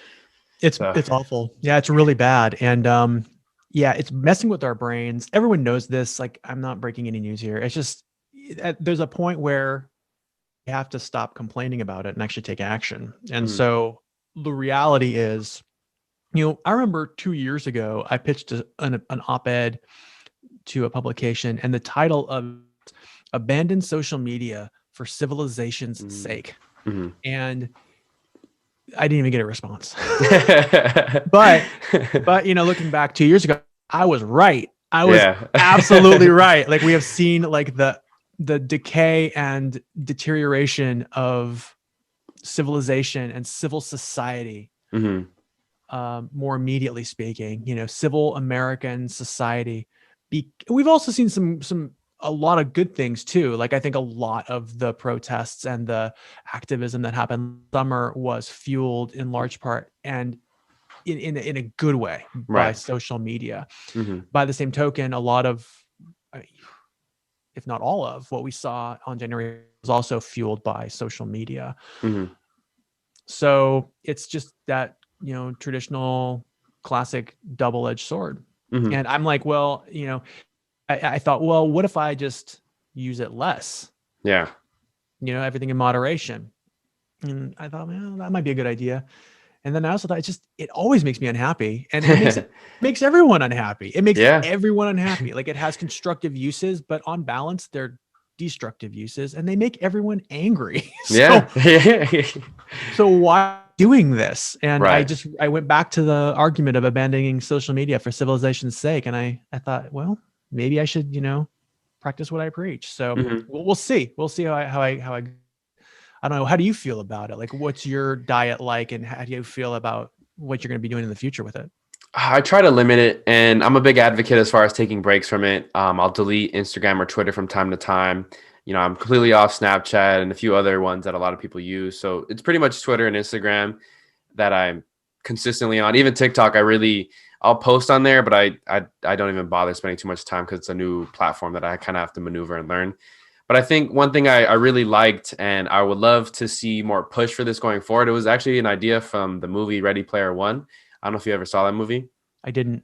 A: so.
B: It's awful. Yeah, it's really bad. And yeah, it's messing with our brains. Everyone knows this. Like, I'm not breaking any news here. It's just there's a point where you have to stop complaining about it and actually take action. And
A: Mhm.
B: so the reality is, I remember 2 years ago, I pitched an op-ed to a publication, and the title of "Abandon Social Media for Civilization's
A: Mhm.
B: Sake."
A: Mhm.
B: And I didn't even get a response. but looking back 2 years ago, I was right. I was
A: Yeah.
B: absolutely right. Like, we have seen like the decay and deterioration of civilization and civil society,
A: Mhm.
B: more immediately speaking, civil American society. We've also seen a lot of good things too. Like, I think a lot of the protests and the activism that happened summer was fueled in large part and in a good way by
A: Right.
B: social media.
A: Mhm.
B: By the same token, a lot of, if not all of, what we saw on January was also fueled by social media.
A: Mhm.
B: So it's just that, traditional classic double-edged sword.
A: Mhm.
B: And I'm like, well, I thought, well, what if I just use it less?
A: Yeah.
B: Everything in moderation. And I thought, well, that might be a good idea. And then I also thought, it always makes me unhappy, and it makes everyone unhappy. It makes
A: Yeah.
B: everyone unhappy. Like, it has constructive uses, but on balance, they're destructive uses, and they make everyone angry.
A: Yeah.
B: So why doing this? And
A: Right.
B: I went back to the argument of abandoning social media for civilization's sake. And I thought, well, maybe I should, practice what I preach. So
A: Mhm.
B: we'll see. We'll see I don't know. How do you feel about it? Like, what's your diet like, and how do you feel about what you're going to be doing in the future with it?
A: I try to limit it, and I'm a big advocate as far as taking breaks from it. I'll delete Instagram or Twitter from time to time. I'm completely off Snapchat and a few other ones that a lot of people use. So it's pretty much Twitter and Instagram that I'm consistently on. Even TikTok, I'll post on there, but I don't even bother spending too much time because it's a new platform that I kind of have to maneuver and learn. But I think one thing I really liked, and I would love to see more push for this going forward. It was actually an idea from the movie Ready Player One. I don't know if you ever saw that movie.
B: I didn't.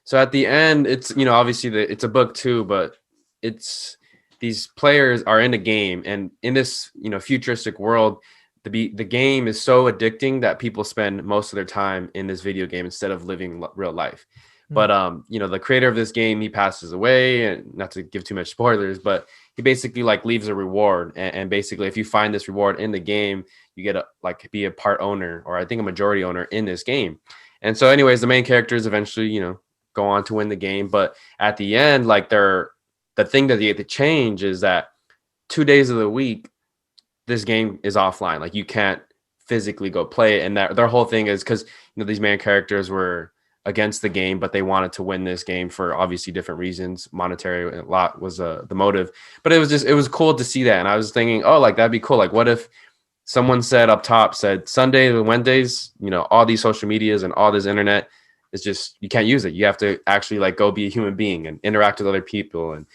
A: So at the end, it's obviously it's a book too, but it's these players are in a game, and in this futuristic world, the game is so addicting that people spend most of their time in this video game instead of living real life.
B: Hmm.
A: But the creator of this game, he passes away, and not to give too much spoilers, but he basically like leaves a reward, and basically if you find this reward in the game, you get be a part owner, or I think a majority owner in this game. And so, anyways, the main characters eventually, go on to win the game. But at the end, like the thing that they get to change is that 2 days of the week, this game is offline. Like you can't physically go play it. And that their whole thing is because these main characters were against the game, but they wanted to win this game for obviously different reasons. Monetary a lot was the motive. But it was cool to see that. And I was thinking, oh, like that'd be cool. Like what if someone said up top said Sundays and Wednesdays, all these social medias and all this internet, it's just you can't use it. You have to actually like go be a human being and interact with other people and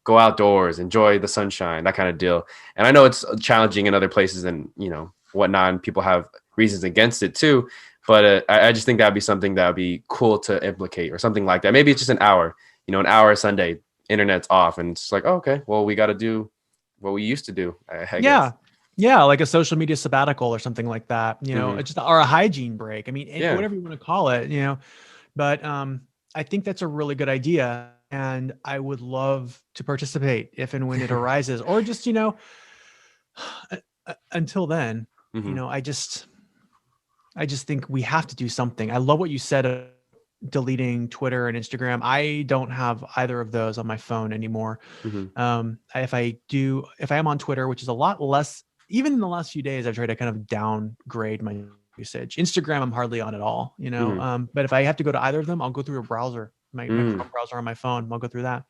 A: go outdoors, enjoy the sunshine, that kind of deal. And I know it's challenging in other places and whatnot, and people have reasons against it too. But I just think that'd be something that would be cool to implicate or something like that. Maybe it's just an hour, an hour Sunday, internet's off, and it's like, oh, okay, well, we got to do what we used to do, I
B: Yeah.
A: guess.
B: Yeah. Like a social media sabbatical or something like that,
A: Hmm.
B: it's just, or a hygiene break. I mean,
A: Yeah.
B: whatever you want to call it, but I think that's a really good idea. And I would love to participate if and when it arises, or just, until then,
A: Hmm.
B: I just think we have to do something. I love what you said, deleting Twitter and Instagram. I don't have either of those on my phone anymore.
A: Hmm.
B: If I am on Twitter, which is a lot less, even in the last few days, I've tried to kind of downgrade my usage. Instagram, I'm hardly on at all,
A: Hmm.
B: but if I have to go to either of them, I'll go through a browser, my Chrome browser on my phone. I'll go through that.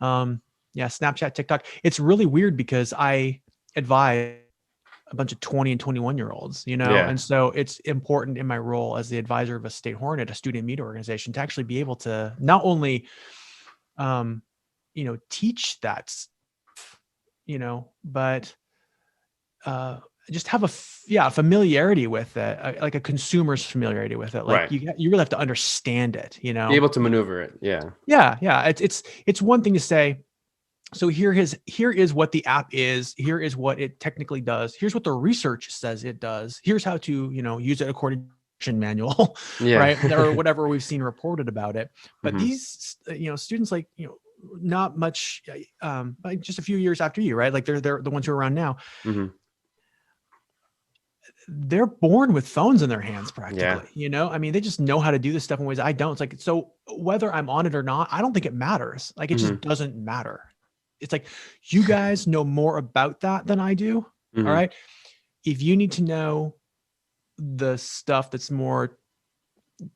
B: Yeah, Snapchat, TikTok. It's really weird because I advise a bunch of 20 and 21-year-olds,
A: Yeah.
B: and so it's important in my role as the advisor of a State Hornet, a student media organization, to actually be able to not only, teach that, but just have a familiarity with it, like a consumer's familiarity with it. Like
A: Right.
B: you really have to understand it,
A: Be able to maneuver it. Yeah.
B: Yeah. It's one thing to say, so here is what the app is. Here is what it technically does. Here's what the research says it does. Here's how to, use it according to the manual,
A: Yeah.
B: right? Or whatever we've seen reported about it. But
A: Hmm.
B: these, students, like, not much, like just a few years after you, right? Like they're the ones who are around now.
A: Hmm.
B: They're born with phones in their hands
A: Yeah.
B: practically, I mean, they just know how to do this stuff in ways I don't. It's like, so whether I'm on it or not, I don't think it matters. Like, it
A: Hmm.
B: just doesn't matter. It's like, you guys know more about that than I do. All
A: Hmm.
B: right. If you need to know the stuff that's more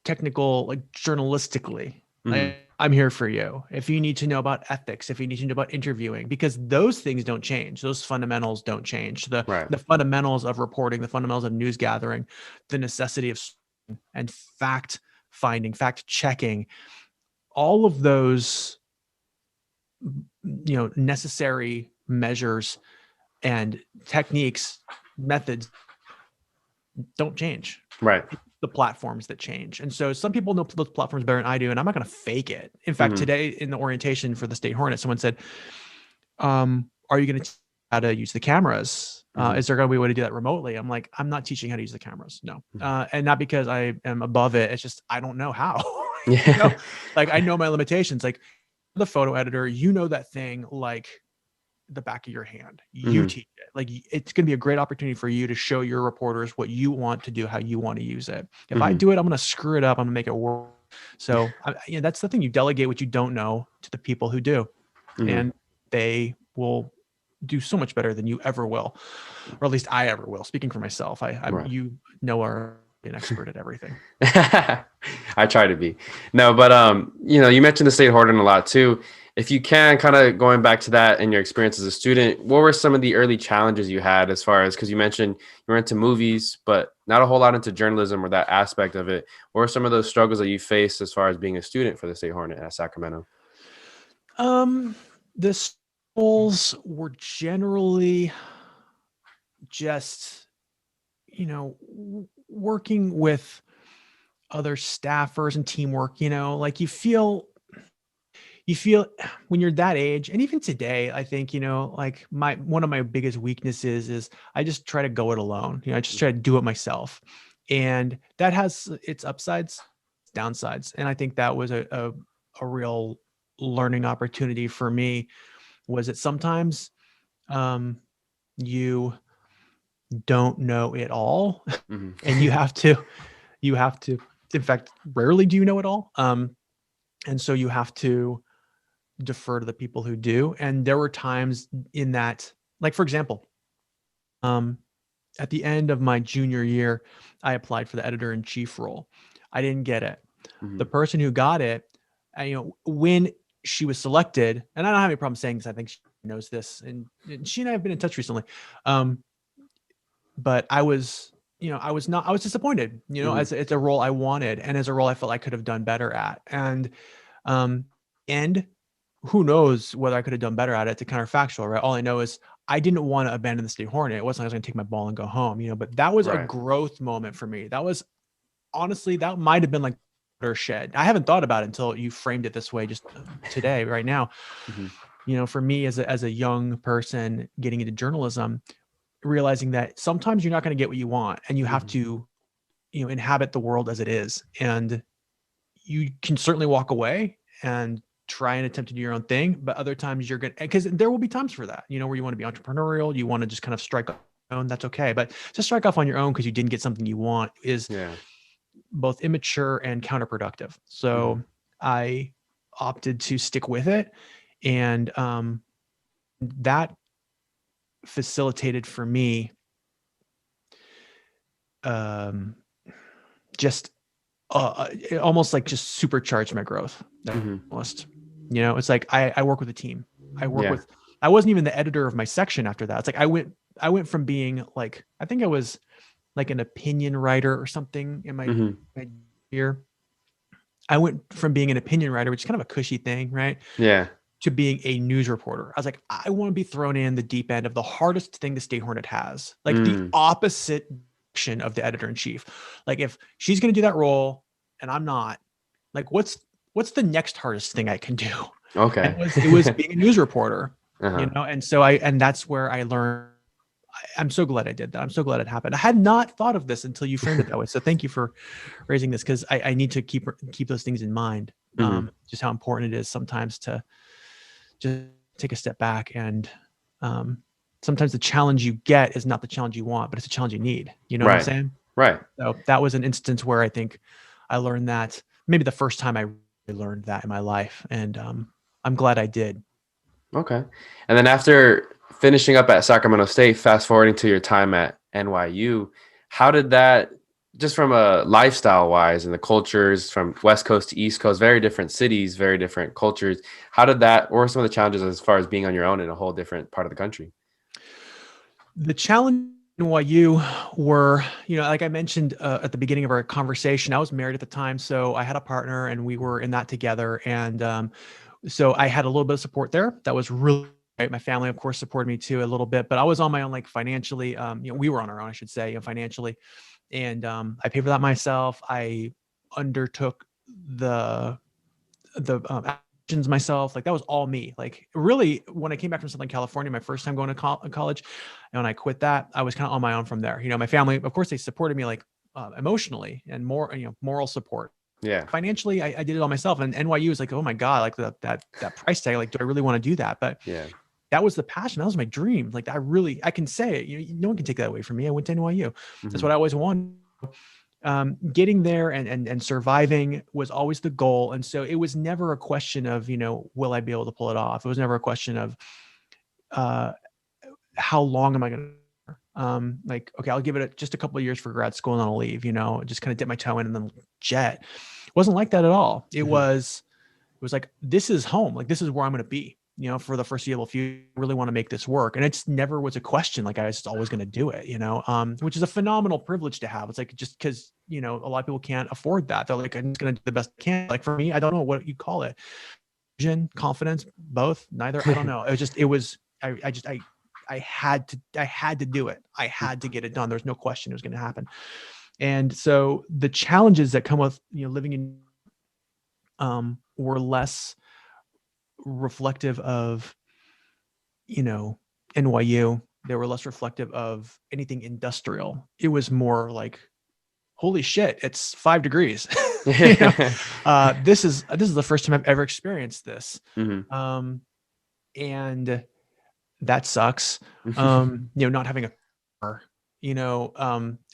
B: technical, like journalistically,
A: Hmm.
B: like, I'm here for you. If you need to know about ethics, if you need to know about interviewing, because those things don't change. Those fundamentals don't change. The
A: Right.
B: the fundamentals of reporting, the fundamentals of news gathering, the necessity of and fact finding, fact checking, all of those, necessary measures and techniques, methods don't change.
A: Right.
B: It's the platforms that change. And so some people know those platforms better than I do, and I'm not going to fake it. In fact,
A: Hmm.
B: today in the orientation for the State Hornet, someone said, are you going to teach how to use the cameras?
A: Hmm.
B: Is there going to be a way to do that remotely? I'm like, I'm not teaching how to use the cameras. No.
A: Hmm.
B: And not because I am above it. It's just, I don't know how,
A: Yeah.
B: like, I know my limitations. Like, the photo editor, that thing like the back of your hand. You
A: Hmm.
B: teach it. Like, it's going to be a great opportunity for you to show your reporters what you want to do, how you want to use it. If I
A: Hmm.
B: do it, I'm going to screw it up. I'm going to make it work. So that's the thing. You delegate what you don't know to the people who do,
A: Hmm.
B: and they will do so much better than you ever will, or at least I ever will. Speaking for myself, I'm
A: Right.
B: are an expert at everything.
A: I try to be. No, but you mentioned the State Hornet a lot too. If you can, kind of going back to that and your experience as a student, what were some of the early challenges you had as far as, because you mentioned you were into movies, but not a whole lot into journalism or that aspect of it. What were some of those struggles that you faced as far as being a student for the State Hornet at Sacramento?
B: The schools were generally just, working with other staffers and teamwork, like you feel when you're that age, and even today, I think, like one of my biggest weaknesses is I just try to go it alone. I just try to do it myself. And that has its upsides, downsides. And I think that was a real learning opportunity for me, was that sometimes um, you don't know it all
A: Hmm.
B: and you have to, in fact, rarely do you know it all. And so you have to defer to the people who do. And there were times in that, like, for example, um, at the end of my junior year, I applied for the editor-in-chief role. I didn't get it.
A: Hmm.
B: The person who got it, when she was selected, and I don't have any problem saying this, I think she knows this, and she and I have been in touch recently. But I was, I was disappointed,
A: Hmm.
B: as it's a role I wanted, and as a role I felt I could have done better at. Um, and who knows whether I could have done better at it. It's counterfactual, right? All I know is I didn't want to abandon the State Hornet. It wasn't like I was going to take my ball and go home, but that was a
A: Right.
B: growth moment for me. That was honestly, that might've been like watershed. I haven't thought about it until you framed it this way just today, right now.
A: Mhm.
B: For me as a young person getting into journalism, realizing that sometimes you're not going to get what you want and you have
A: Mhm.
B: to, inhabit the world as it is. And you can certainly walk away and try and attempt to do your own thing. But other times you're going to, because there will be times for that, where you want to be entrepreneurial, you want to just kind of strike off on your own. That's okay. But to strike off on your own because you didn't get something you want is
A: Yeah.
B: both immature and counterproductive. So
A: Mhm.
B: I opted to stick with it. And that facilitated for me um, just it almost like just supercharged my growth.
A: Mhm.
B: Almost, it's like I work with a team. I work
A: Yeah.
B: with. I wasn't even the editor of my section after that. It's like I went from being like, I think I was like an opinion writer or something in
A: Mhm.
B: my year. I went from being an opinion writer, which is kind of a cushy thing, right,
A: Yeah.
B: to being a news reporter. I was like, I want to be thrown in the deep end of the hardest thing the State Hornet has, like the
A: Mm.
B: opposite direction of the editor in chief. Like if she's going to do that role and I'm not, like what's the next hardest thing I can do? And
A: Okay.
B: it was being a news reporter,
A: Uh-huh.
B: and so and that's where I learned. I'm so glad I did that. I'm so glad it happened. I had not thought of this until you framed it that way. So thank you for raising this, because I need to keep those things in mind.
A: Mhm.
B: Just how important it is sometimes to just take a step back, and sometimes the challenge you get is not the challenge you want, but it's a challenge you need. You know what I'm
A: Right.
B: saying?
A: Right.
B: So that was an instance where I think I learned that, maybe the first time I really learned that in my life, and I'm glad I did.
A: Okay. And then after finishing up at Sacramento State, fast forwarding to your time at NYU, how did that, just from a lifestyle wise and the cultures from West Coast to East Coast, very different cities, very different cultures. How did that, what were some of the challenges as far as being on your own in a whole different part of the country?
B: The challenge in NYU were, like I mentioned at the beginning of our conversation, I was married at the time, so I had a partner and we were in that together. And so I had a little bit of support there. That was really great. My family, of course, supported me too a little bit, but I was on my own, like financially. We were on our own, I should say, financially, and I paid for that myself. I undertook the actions myself. Like that was all me. Like really, when I came back from Southern California, my first time going to college, and when I quit that, I was kind of on my own from there. My family, of course, they supported me like emotionally and more, moral support.
A: Yeah.
B: Financially, I did it all myself. And NYU was like, oh my God, like that price tag. Like, do I really want to do that? But
A: Yeah.
B: that was the passion. That was my dream. Like I can say it. No one can take that away from me. I went to NYU. That's
A: Hmm.
B: what I always wanted. Getting there and surviving was always the goal. And so it was never a question of, will I be able to pull it off? It was never a question of uh, how long am I going to, like, okay, I'll give it just a couple of years for grad school and then I'll leave, just kind of dip my toe in and then jet. It wasn't like that at all.
A: Hmm.
B: It was like, this is home. Like, this is where I'm going to be, for the foreseeable future. I really want to make this work. And it just never was a question. Like I was just always going to do it, which is a phenomenal privilege to have. It's like, just because, a lot of people can't afford that. They're like, I'm just going to do the best I can. Like for me, I don't know what you call it. Vision, confidence, both, neither. I don't know. I had to do it. I had to get it done. There's no question it was going to happen. And so the challenges that come with, living in, were less reflective of, NYU. They were less reflective of anything industrial. It was more like, holy shit, it's 5 degrees. you know, this is the first time I've ever experienced this.
A: Hmm.
B: And that sucks. Not having a car,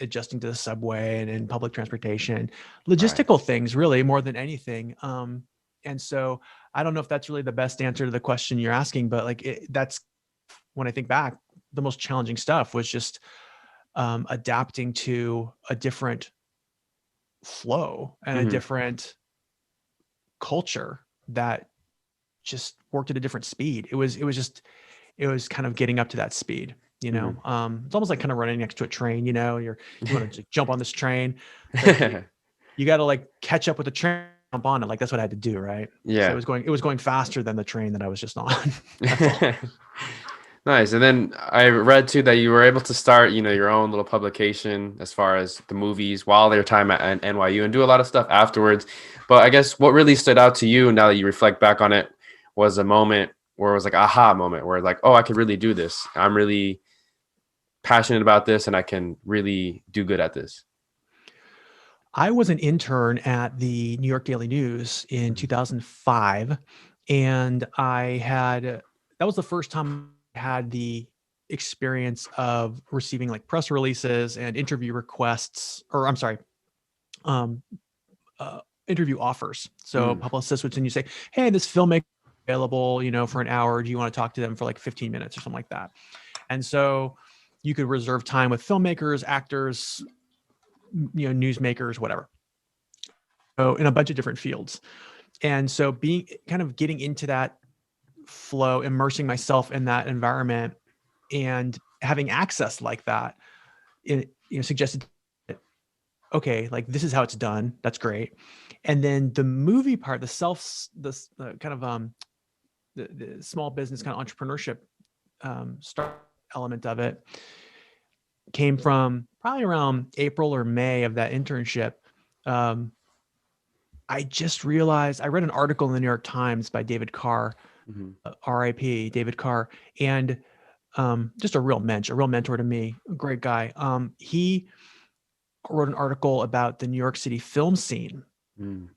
B: adjusting to the subway and public transportation,
A: Right.
B: logistical things really more than anything. And so I don't know if that's really the best answer to the question you're asking, but like that's when I think back, the most challenging stuff was just adapting to a different flow and a
A: Hmm.
B: different culture that just worked at a different speed. It was kind of getting up to that speed.
A: Hmm.
B: It's almost like kind of running next to a train. You want to jump on this train. It's like you got to like catch up with the train, jump on it. Like that's what I had to do, right? So it
A: Yeah.
B: was going faster than the train that I was just on. That's all.
A: Nice. And then I read too that you were able to start, your own little publication as far as the movies while their time at NYU and do a lot of stuff afterwards. But I guess what really stood out to you now that you reflect back on it was a moment where it was like aha moment where like, oh, I could really do this. I'm really passionate about this and I can really do good at this.
B: I was an intern at the New York Daily News in
A: Mhm.
B: 2005, and that was the first time I had the experience of receiving like press releases and interview requests, or I'm sorry, um, interview offers. So a
A: Mm,
B: publicist would send you say, "Hey, this filmmaker is available, for an hour. Do you want to talk to them for like 15 minutes or something like that?" And so you could reserve time with filmmakers, actors, newsmakers, whatever. So in a bunch of different fields. And so being kind of getting into that flow, immersing myself in that environment and having access like that, it suggested, okay, like this is how it's done. That's great. And then the movie part, the kind of the small business kind of entrepreneurship start element of it came from probably around April or May of that internship. Um, I just realized I read an article in the New York Times by David Carr,
A: mhm,
B: RIP, David Carr, and just a real mentor to me, a great guy. He wrote an article about the New York City film scene
A: mm,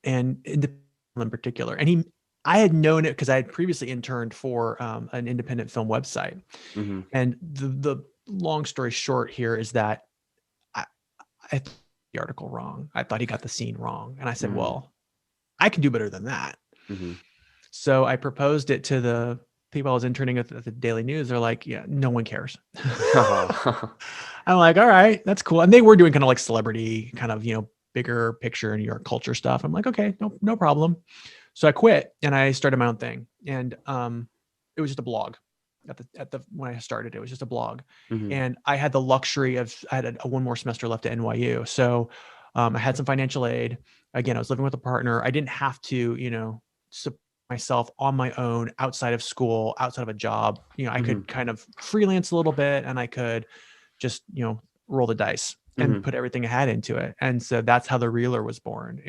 B: and in particular. And I had known it because I had previously interned for an independent film website.
A: mhm,
B: And the long story short here is that I, I thought the article wrong. I thought he got the scene wrong. And I said,
A: mm,
B: well, I can do better than that.
A: mhm.
B: So I proposed it to the people I was interning with at the Daily News. They're like, yeah, no one cares. I'm like, all right, that's cool. And they were doing kind of like celebrity, kind of, bigger picture New York culture stuff. I'm like, okay, no problem. So I quit and I started my own thing. And it was just a blog when I started, it was just a blog.
A: Mhm,
B: And I had the luxury of, I had a one more semester left at NYU. So I had some financial aid. Again, I was living with a partner. I didn't have to, support myself on my own outside of school, outside of a job. I
A: mhm,
B: could kind of freelance a little bit and I could just, roll the dice and
A: mhm,
B: put everything I had into it. And so that's how the Reeler was born.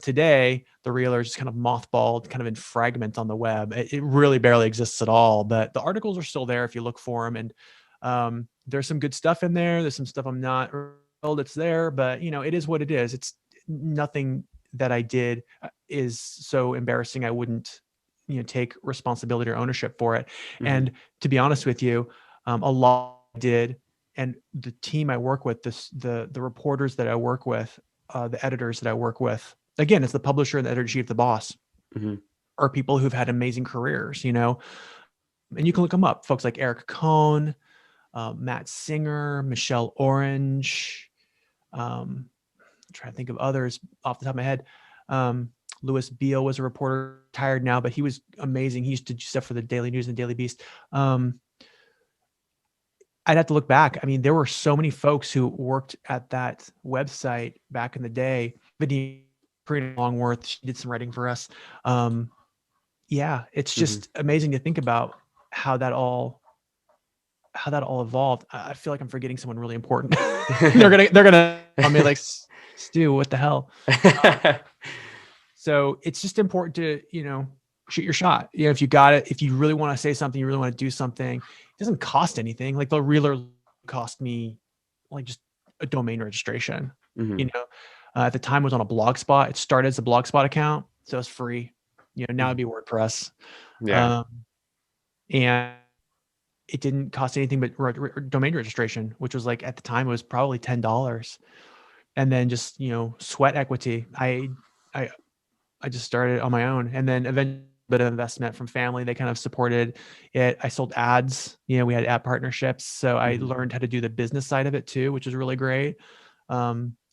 B: Today, the Reeler is just kind of mothballed, kind of in fragments on the web. It really barely exists at all, but the articles are still there if you look for them. And there's some good stuff in there. There's some stuff I'm not thrilled it's there, but it is what it is. It's nothing that I did is so embarrassing I wouldn't take responsibility or ownership for it.
A: mhm,
B: And to be honest with you, a lot I did, and the team I work with, the reporters that I work with, the editors that I work with, again, it's the publisher and the editor chief, the boss,
A: mhm,
B: are people who've had amazing careers, and you can look them up. Folks like Eric Cohn, Matt Singer, Michelle Orange. I'm trying to think of others off the top of my head. Louis Beale was a reporter, retired now, but he was amazing. He used to do stuff for the Daily News and Daily Beast. I'd have to look back. I mean, there were so many folks who worked at that website back in the day. Karina Longworth, she did some writing for us. Yeah, it's
A: mhm.
B: just amazing to think about how that all evolved. I feel like I'm forgetting someone really important. they're gonna tell me like, Stu, what the hell? So it's just important to, shoot your shot. If you got it, if you really want to say something, you really want to do something, it doesn't cost anything. Like the Reeler cost me like just a domain registration,
A: Mhm,
B: at the time it was on a Blogspot. It started as a Blogspot account. So it's free, now it'd
A: mhm.
B: be WordPress.
A: Yeah.
B: Um, and it didn't cost anything but domain registration, which was like, at the time it was probably $10. And then just, sweat equity. I I just started on my own, and then eventually a bit of investment from family. They kind of supported it. I sold ads. We had ad partnerships, so I
A: Mhm,
B: learned how to do the business side of it too, which was really great.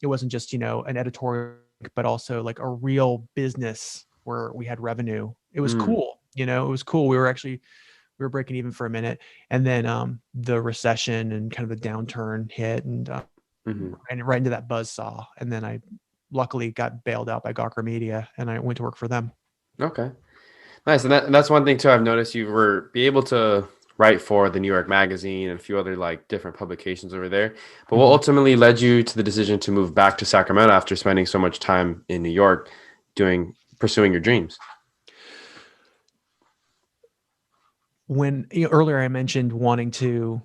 B: It wasn't just an editorial, but also like a real business where we had revenue. It was
A: mm,
B: cool. It was cool. We were breaking even for a minute, and then the recession and kind of the downturn hit, and
A: mhm.
B: right into that buzz saw, and then I luckily got bailed out by Gawker Media, and I went to work for them.
A: Okay. Nice. And that's one thing too I've noticed you were be able to write for the New York Magazine and a few other like different publications over there. But what
B: Mhm.
A: ultimately led you to the decision to move back to Sacramento after spending so much time in New York pursuing your dreams?
B: When earlier I mentioned wanting to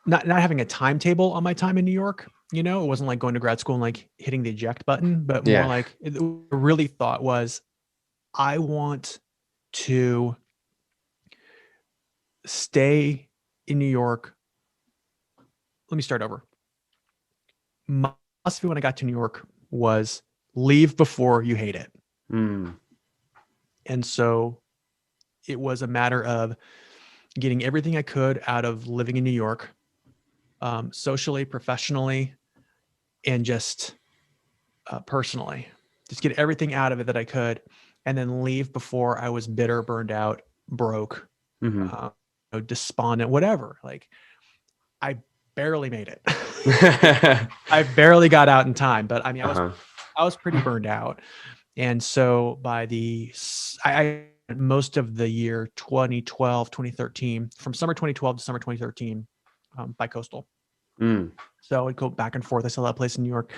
B: not having a timetable on my time in New York, it wasn't like going to grad school and like hitting the eject button, but more
A: Yeah.
B: like really thought was I want to stay in New York. Let me start over. My philosophy when I got to New York was leave before you hate it.
A: Mm.
B: And so it was a matter of getting everything I could out of living in New York, socially, professionally, and just personally. Just get everything out of it that I could, and then leave before I was bitter, burned out, broke,
A: Hmm.
B: despondent, whatever. Like I barely made it. I barely got out in time, but I mean,
A: Uh-huh.
B: I was pretty burned out. And so I most of the year 2012, 2013, from summer 2012 to summer 2013, by coastal.
A: Mm.
B: So I would go back and forth. I still had a place in New York,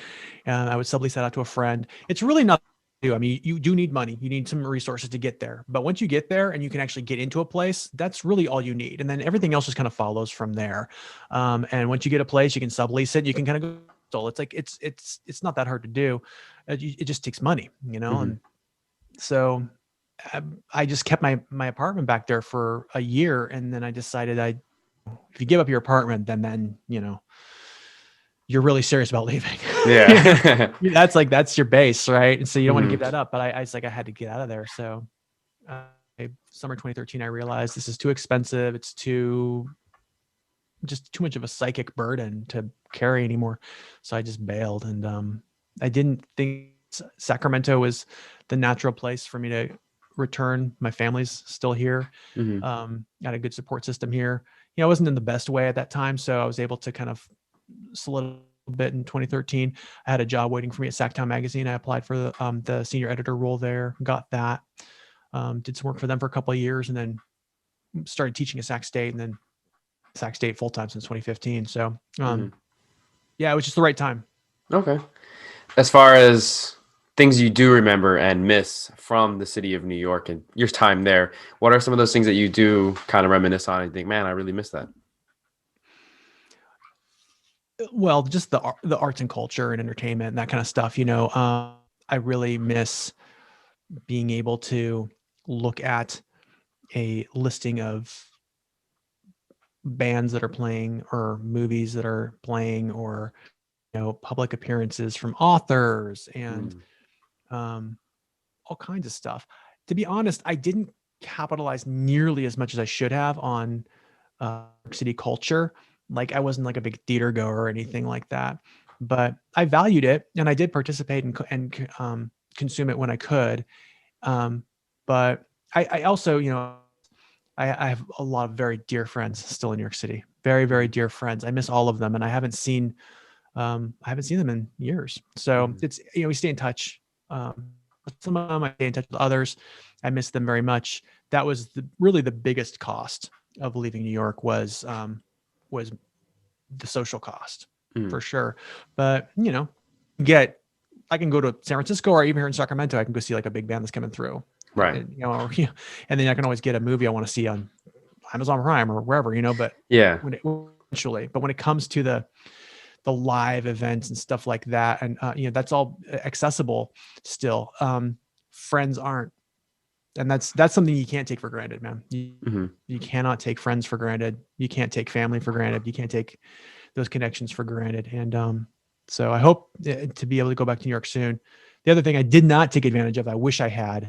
B: and I would sublease that out to a friend. It's really not to do. I mean, you do need money. You need some resources to get there. But once you get there and you can actually get into a place, that's really all you need. And then everything else just kind of follows from there. And once you get a place, you can sublease it. You can kind of go. So it's like it's not that hard to do. It just takes money,
A: Hmm.
B: And so I just kept my apartment back there for a year, and then I decided if you give up your apartment, then you're really serious about leaving.
A: Yeah.
B: That's your base, right? And so you don't want to
A: Hmm.
B: give that up. But I was like, I had to get out of there. So summer 2013, I realized this is too expensive. It's just too much of a psychic burden to carry anymore. So I just bailed, and I didn't think Sacramento was the natural place for me to return. My family's still here.
A: Hmm.
B: Got a good support system here. I wasn't in the best way at that time, so I was able to kind of solidify a bit in 2013. I had a job waiting for me at Sacktown Magazine. I applied for the senior editor role there, got that. Did some work for them for a couple of years, and then started teaching at Sac State, and then Sac State full time since 2015. So,
A: Hmm.
B: yeah, it was just the right time.
A: Okay. As far as things you do remember and miss from the city of New York and your time there, what are some of those things that you do kind of reminisce on and think, man, I really miss that?
B: Well, just the arts and culture and entertainment and that kind of stuff. I really miss being able to look at a listing of bands that are playing or movies that are playing, or public appearances from authors and
A: Mm.
B: um, all kinds of stuff. To be honest, I didn't capitalize nearly as much as I should have on city culture. Like I wasn't like a big theater goer or anything like that, but I valued it and I did participate and consume it when I could. Um, but I also, I have a lot of very dear friends still in New York City. Very, very
A: Mhm.
B: dear friends. I miss all of them, and I haven't seen them in years. So
A: Mhm.
B: it's we stay in touch. With some of them I stay in touch with others. I miss them very much. That was really the biggest cost of leaving New York was the social cost
A: Mhm.
B: for sure. But get I can go to San Francisco or even here in Sacramento. I can go see like a big band that's coming through,
A: Right.
B: and then I can always get a movie I want to see on Amazon Prime or wherever, But
A: Yeah.
B: when it comes to the live events and stuff like that, and that's all accessible still. Friends aren't, and that's something you can't take for granted, man.
A: Hmm.
B: You cannot take friends for granted. You can't take family for granted. You can't take those connections for granted. And so I hope to be able to go back to New York soon. The other thing I did not take advantage of, I wish I had.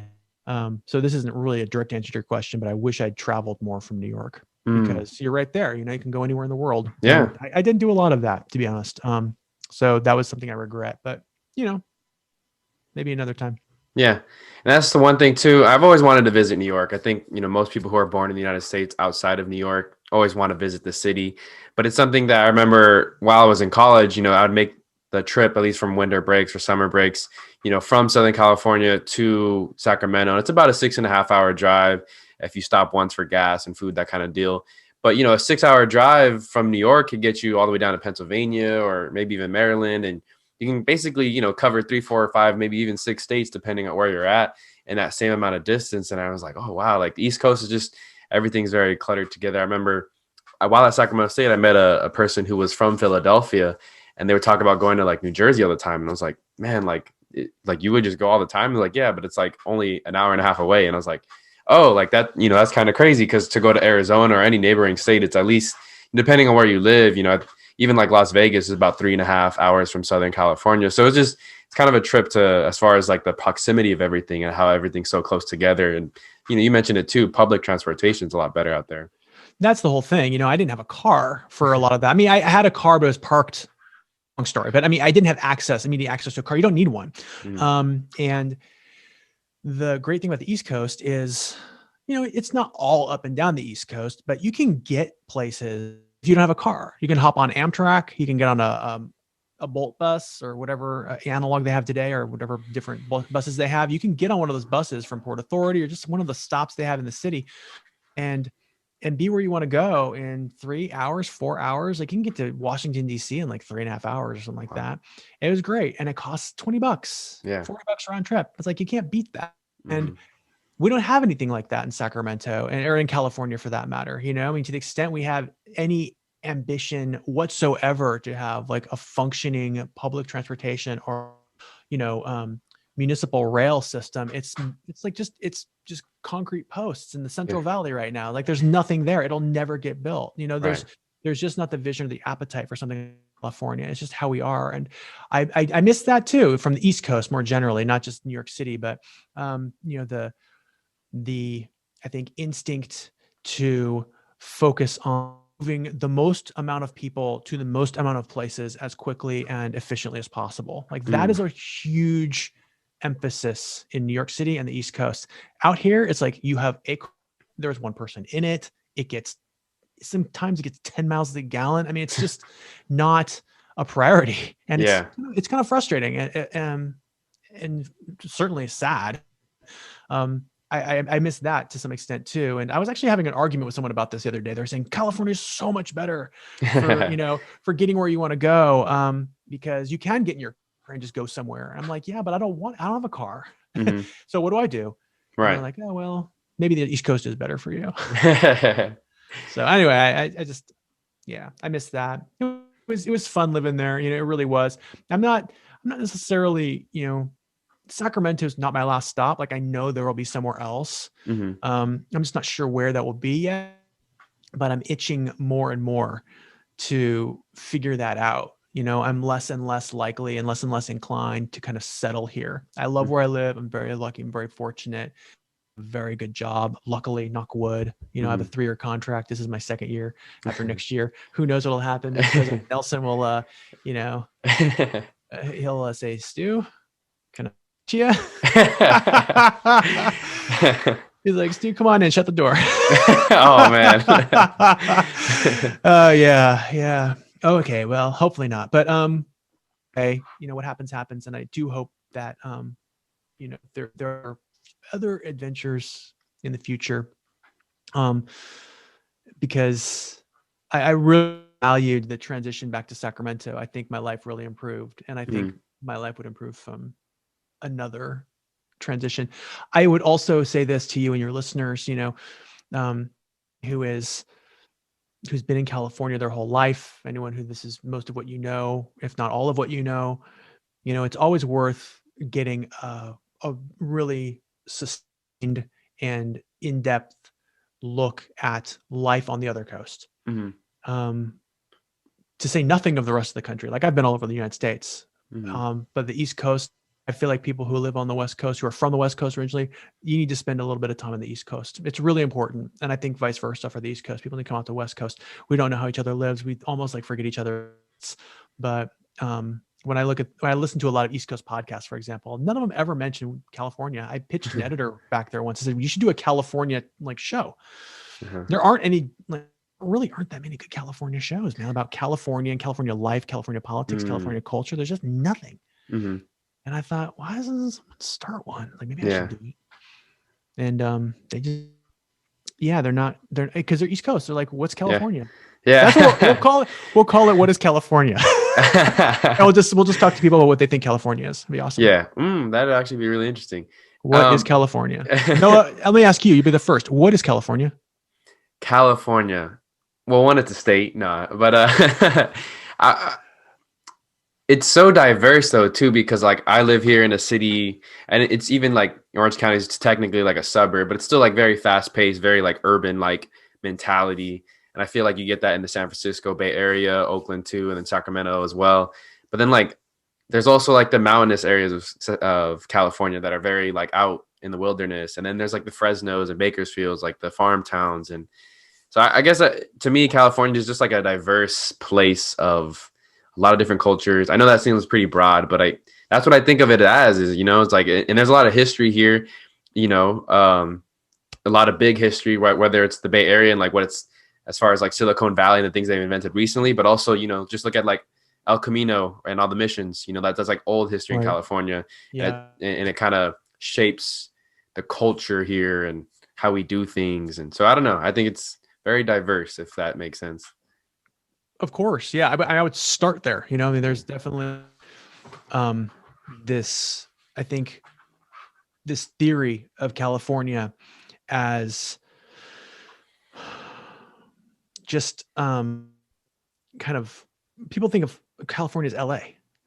B: So this isn't really a direct answer to your question, but I wish I'd traveled more from New York,
A: Mm.
B: because you're right there. You can go anywhere in the world,
A: Yeah.
B: and I didn't do a lot of that, to be honest. So that was something I regret. But maybe another time.
A: Yeah. And that's the one thing too. I've always wanted to visit New York. I think, most people who are born in the United States outside of New York always want to visit the city. But it's something that I remember while I was in college, I would make the trip, at least from winter breaks or summer breaks, from Southern California to Sacramento. And it's about a 6.5 hour drive if you stop once for gas and food, that kind of deal. But, you know, a 6-hour drive from New York could get you all the way down to Pennsylvania or maybe even Maryland. And you can basically, you know, cover 3, 4, or 5, maybe even 6 states, depending on where you're at in that same amount of distance. And I was like, oh, wow, like the East Coast is just, everything's very cluttered together. I remember while at Sacramento State, I met a person who was from Philadelphia, and they would talk about going to like New Jersey all the time. And I was like, man, like you would just go all the time. They're like, yeah, but it's like only an hour and a half away. And I was like, oh, like that, you know, that's kind of crazy, because to go to Arizona or any neighboring state, it's at least, depending on where you live, you know, even like Las Vegas is about 3.5 hours from Southern California. So it's kind of a trip to, as far as like the proximity of everything and how everything's so close together. And, you know, you mentioned it too, public transportation is a lot better out there.
B: That's the whole thing. You know, I didn't have a car for a lot of that. I mean, I had a car, but it was parked. Long story, but I mean, I didn't have immediate access to a car. You don't need one. And the great thing about the East Coast is, you know, it's not all up and down the East Coast, but you can get places if you don't have a car. You can hop on Amtrak. You can get on a Bolt bus or whatever analog they have today, or whatever different buses they have. You can get on one of those buses from Port Authority or just one of the stops they have in the city, and be where you want to go in 3 hours, 4 hours. Like you can get to Washington, D.C. in like 3.5 hours or something like that. It was great. And it costs $20,
A: Yeah.
B: $40 round trip. It's like, you can't beat that. And we don't have anything like that in Sacramento or in California for that matter. You know, I mean, to the extent we have any ambition whatsoever to have like a functioning public transportation or, you know, municipal rail system, it's just concrete posts in the Central Valley right now. Like there's nothing there. It'll never get built. You know, there's just not the vision or the appetite for something in California. It's just how we are. And I miss that too from the East Coast more generally, not just New York City, but you know, the I think instinct to focus on moving the most amount of people to the most amount of places as quickly and efficiently as possible. Like that is a huge emphasis in New York City and the East Coast. Out here, it's like you have there's one person in it. Sometimes it gets 10 miles a gallon. I mean, it's just not a priority, and it's kind of frustrating and certainly sad. I miss that to some extent too. And I was actually having an argument with someone about this the other day. They're saying California is so much better for, you know, for getting where you want to go. Because you can get in your car and just go somewhere. And I'm like, yeah, but I don't have a car. So what do I do?
A: Right.
B: And they're like, oh, well, maybe the East Coast is better for you. So anyway, I just, I miss that. It was fun living there. You know, it really was. I'm not necessarily, you know, Sacramento's not my last stop. Like I know there will be somewhere else. I'm just not sure where that will be yet, but I'm itching more and more to figure that out. You know, I'm less and less likely and less inclined to kind of settle here. I love where I live. I'm very lucky. I'm very fortunate. Very good job. Luckily, knock wood. You know, I have a 3-year contract. This is my 2nd year. After next year, who knows what'll happen? President Nelson will, you know, he'll say, Stu, can I you? He's like, Stu, come on in, shut the door.
A: Oh man.
B: Yeah. Okay, well, hopefully not. But okay, you know, what happens. And I do hope that you know, there are other adventures in the future. Because I really valued the transition back to Sacramento. I think my life really improved. And I think my life would improve from another transition. I would also say this to you and your listeners, you know, who's been in California their whole life, anyone who this is most of what you know, if not all of what you know, it's always worth getting a really sustained and in-depth look at life on the other coast. To say nothing of the rest of the country. Like I've been all over the United States, but the East Coast, I feel like people who live on the West Coast, who are from the West Coast originally, you need to spend a little bit of time on the East Coast. It's really important. And I think vice versa for the East Coast. People need to come out to the West Coast. We don't know how each other lives. We almost like forget each other. But when I listen to a lot of East Coast podcasts, for example, none of them ever mention California. I pitched an editor back there once. I said, you should do a California like show. There aren't any, really aren't that many good California shows, man, about California and California life, California politics, California culture. There's just nothing. And I thought, why doesn't someone start one? Like maybe I should do it. And they just Yeah, they're because they're East Coast. They're like, what's
A: Yeah.
B: California? That's what we'll
A: Yeah.
B: call it. We'll call it what is California? And we'll just talk to people about what they think California is. It'd be awesome.
A: Yeah. That'd actually be really interesting.
B: What is
A: Um,
B: California? Noah, let me ask you. You'll be the first. What is California?
A: California. Well, one, it's a state, no, but I, it's so diverse though too, because like I live here in a city, and it's even like Orange County is technically like a suburb, but it's still like very fast paced, very like urban like mentality. And I feel like you get that in the San Francisco Bay Area, Oakland too, and then Sacramento as well. But then like there's also like the mountainous areas of California that are very like out in the wilderness, and then there's like the Fresnos and Bakersfields, like the farm towns. And so I guess to me, California is just like a diverse place of a lot of different cultures. I know that seems pretty broad, but I that's what I think of it as, is, it's like, and there's a lot of history here, you know, a lot of big history, right? Whether it's the Bay Area and like what it's as far as like Silicon Valley and the things they've invented recently, but also, just look at like El Camino and all the missions, that's like old history in
B: Right.
A: California.
B: Yeah.
A: And it kind of shapes the culture here and how we do things. And so I don't know. I think it's very diverse, if that makes sense.
B: Of course. Yeah. I would start there. I mean, there's definitely um, this, I think, this theory of California as just kind of, people think of California as LA,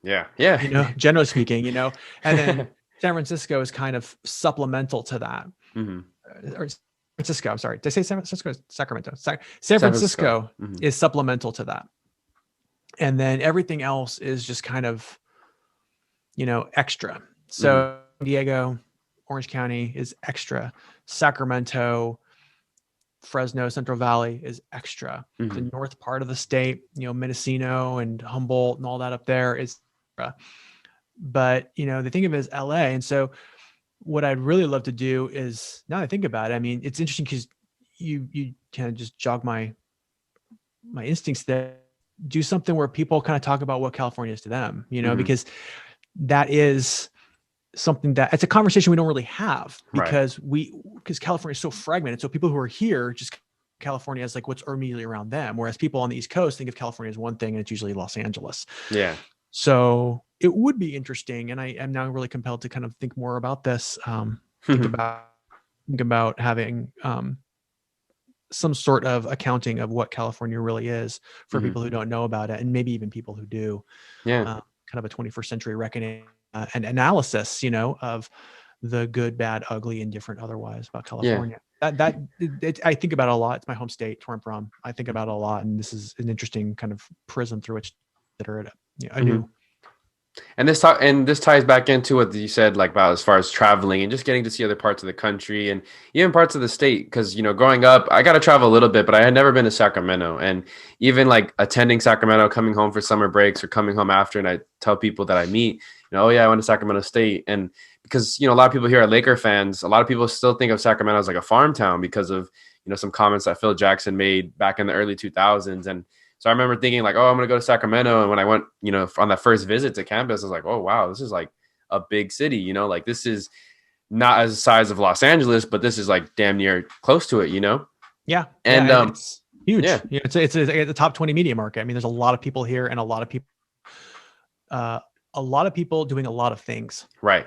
A: Yeah. Yeah.
B: generally speaking, and then San Francisco is kind of supplemental to that.
A: Hmm.
B: Or San Francisco, I'm sorry. Did I say San Francisco? Sacramento. San
A: San
B: Francisco
A: Francisco.
B: is supplemental to that. And then everything else is just kind of, extra. So San Diego, Orange County is extra. Sacramento, Fresno, Central Valley is extra. The north part of the state, Mendocino and Humboldt and all that up there is extra. But, they think of it as LA. And so what I'd really love to do is, now that I think about it, I mean, it's interesting because you kind of just jog my instincts there. Do something where people kind of talk about what California is to them, because that is something that it's a conversation we don't really have, because California is so fragmented. So people who are here just California as like what's immediately around them, whereas people on the East Coast think of California as one thing, and it's usually Los Angeles.
A: Yeah.
B: So it would be interesting, and I am now really compelled to kind of think more about this. Think about having some sort of accounting of what California really is for people who don't know about it, and maybe even people who do.
A: Yeah.
B: Kind of a 21st century reckoning and analysis, of the good, bad, ugly, and different otherwise about California. I think about it a lot. It's my home state, where I'm from. I think about it a lot, and this is an interesting kind of prism through which to consider it anew.
A: And this ties back into what you said, like about as far as traveling and just getting to see other parts of the country and even parts of the state. Because growing up, I got to travel a little bit, but I had never been to Sacramento. And even like attending Sacramento, coming home for summer breaks or coming home after, and I tell people that I meet, oh yeah, I went to Sacramento State. And because a lot of people here are Laker fans, a lot of people still think of Sacramento as like a farm town because of some comments that Phil Jackson made back in the early 2000s. And so I remember thinking like, oh, I'm going to go to Sacramento. And when I went, on that first visit to campus, I was like, oh, wow, this is like a big city, like this is not as the size of Los Angeles, but this is like damn near close to it,
B: Yeah.
A: And
B: it's huge.
A: Yeah.
B: It's the top 20 media market. I mean, there's a lot of people here and a lot of people doing a lot of things.
A: Right.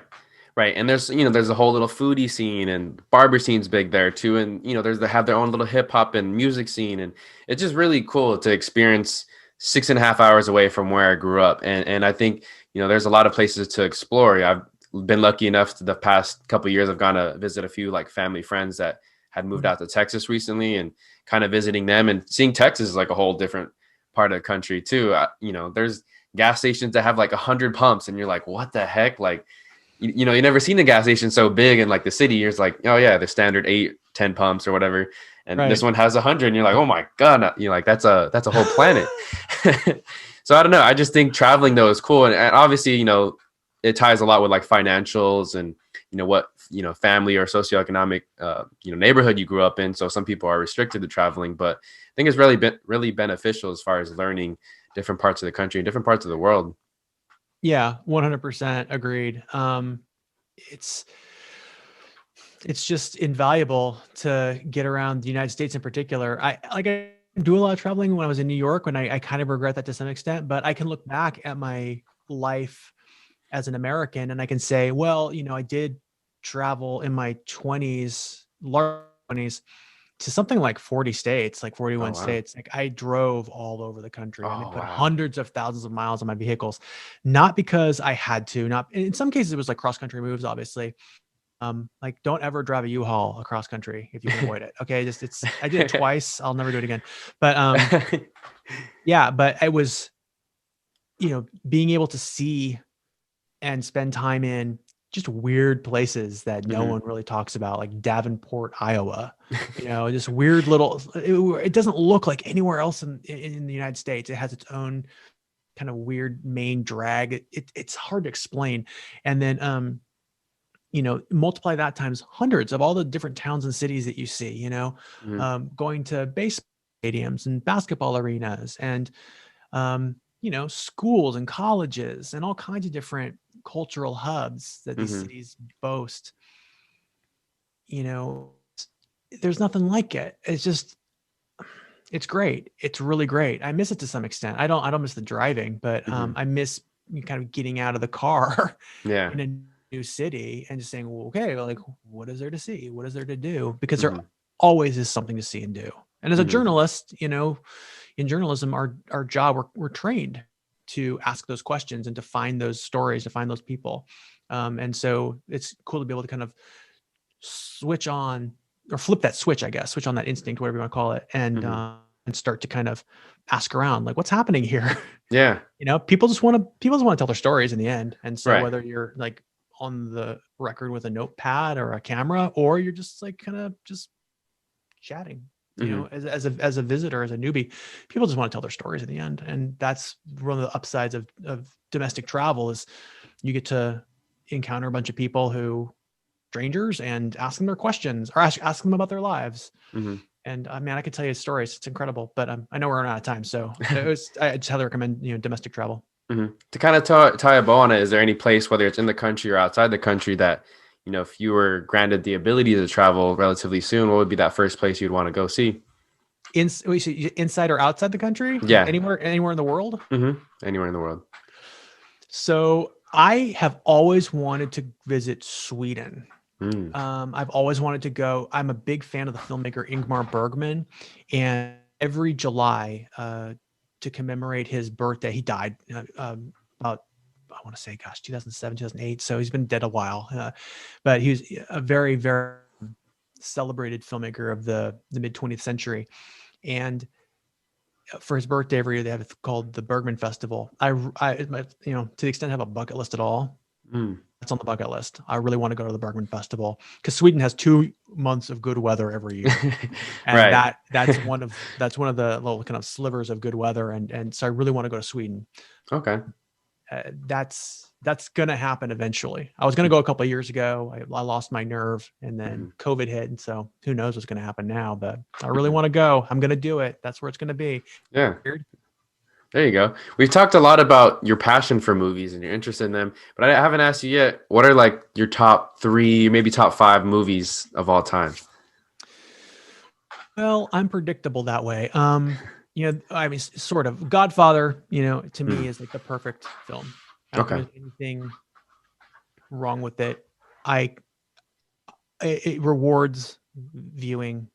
A: And there's a whole little foodie scene, and barber scene's big there too. And, they have their own little hip hop and music scene. And it's just really cool to experience 6.5 hours away from where I grew up. And I think, there's a lot of places to explore. I've been lucky enough the past couple of years, I've gone to visit a few like family friends that had moved out to Texas recently, and kind of visiting them and seeing Texas is like a whole different part of the country too. There's gas stations that have like 100 pumps, and you're like, what the heck? Like, you never seen a gas station so big in like the city. You're just like, oh yeah, the standard 8-10 pumps or whatever, and this one has 100, and you're like, oh my god, like that's a whole planet. So I don't know, I just think traveling though is cool, and obviously it ties a lot with like financials and what family or socioeconomic neighborhood you grew up in. So some people are restricted to traveling, but I think it's really beneficial as far as learning different parts of the country and different parts of the world.
B: Yeah, 100% agreed. it's just invaluable to get around the United States in particular. I do a lot of traveling when I was in New York, when I kind of regret that to some extent, but I can look back at my life as an American and I can say, well, I did travel in my 20s, large 20s, to something like 40 states, like
A: Oh
B: 41
A: wow.
B: states. Like I drove all over the country. I mean,
A: Oh
B: put
A: wow.
B: hundreds of thousands of miles on my vehicles, not because I had to, not in some cases it was like cross country moves, obviously. Like don't ever drive a U-Haul across country if you can avoid it. Okay. I did it twice. I'll never do it again. But, yeah, but I was, being able to see and spend time in just weird places that no
A: Mhm.
B: one really talks about, like Davenport, Iowa, just weird little, it doesn't look like anywhere else in the United States. It has its own kind of weird main drag. It's hard to explain. And then, multiply that times hundreds of all the different towns and cities that you see,
A: Mhm.
B: going to baseball stadiums and basketball arenas and, schools and colleges and all kinds of different cultural hubs that these
A: Mhm.
B: cities boast. You know, there's nothing like it. It's great. It's really great. I miss it to some extent. I don't miss the driving, but
A: Mhm.
B: I miss kind of getting out of the car
A: Yeah.
B: in a new city and just saying, well, okay, well, like what is there to see? What is there to do? Because there
A: Mhm.
B: always is something to see and do. And as a
A: Mhm.
B: journalist, in journalism, our job, we're trained to ask those questions and to find those stories, to find those people. And so it's cool to be able to kind of switch on or flip that switch, I guess, switch on that instinct, whatever you want to call it,
A: Mhm.
B: and start to kind of ask around, like, what's happening here?
A: Yeah.
B: People just want to tell their stories in the end. And so
A: Right.
B: whether you're like on the record with a notepad or a camera, or you're just like kind of just chatting,
A: Mhm.
B: as a visitor, as a newbie, people just want to tell their stories in the end. And that's one of the upsides of domestic travel is you get to encounter a bunch of people who strangers and ask them their questions or ask them about their lives.
A: Mhm.
B: And man, I could tell you stories. It's incredible, but I know we're running out of time. So I just highly recommend, domestic travel.
A: Mhm. To kind of tie a bow on it, is there any place, whether it's in the country or outside the country, that, if you were granted the ability to travel relatively soon, what would be that first place you'd want to go see?
B: Inside or outside the country, like
A: Yeah.
B: anywhere in the world.
A: Anywhere in the world.
B: So I have always wanted to visit Sweden.
A: Mm.
B: I've always wanted to go. I'm a big fan of the filmmaker Ingmar Bergman, and every July, to commemorate his birthday, he died about, I want to say, gosh, 2007, 2008. So he's been dead a while, but he was a very, very celebrated filmmaker of the mid 20th century. And for his birthday every year, they have it called the Bergman Festival. To the extent I have a bucket list at all,
A: Mm.
B: that's on the bucket list. I really want to go to the Bergman Festival because Sweden has 2 months of good weather every year, and
A: Right.
B: that's one of the little kind of slivers of good weather, and so I really want to go to Sweden.
A: Okay.
B: That's gonna happen eventually. I was gonna go a couple of years ago. I lost my nerve, and then
A: Mhm.
B: COVID hit, and so who knows what's gonna happen now? But I really
A: Mhm.
B: want to go. I'm gonna do it. That's where it's gonna be.
A: Yeah.
B: Weird.
A: There you go. We've talked a lot about your passion for movies and your interest in them, but I haven't asked you yet, what are like your top three, maybe top five movies of all time?
B: Well, I'm predictable that way. I mean, sort of. Godfather, to
A: Mm.
B: me is like the perfect film. I don't think
A: Okay.
B: there's anything wrong with it. I it rewards viewing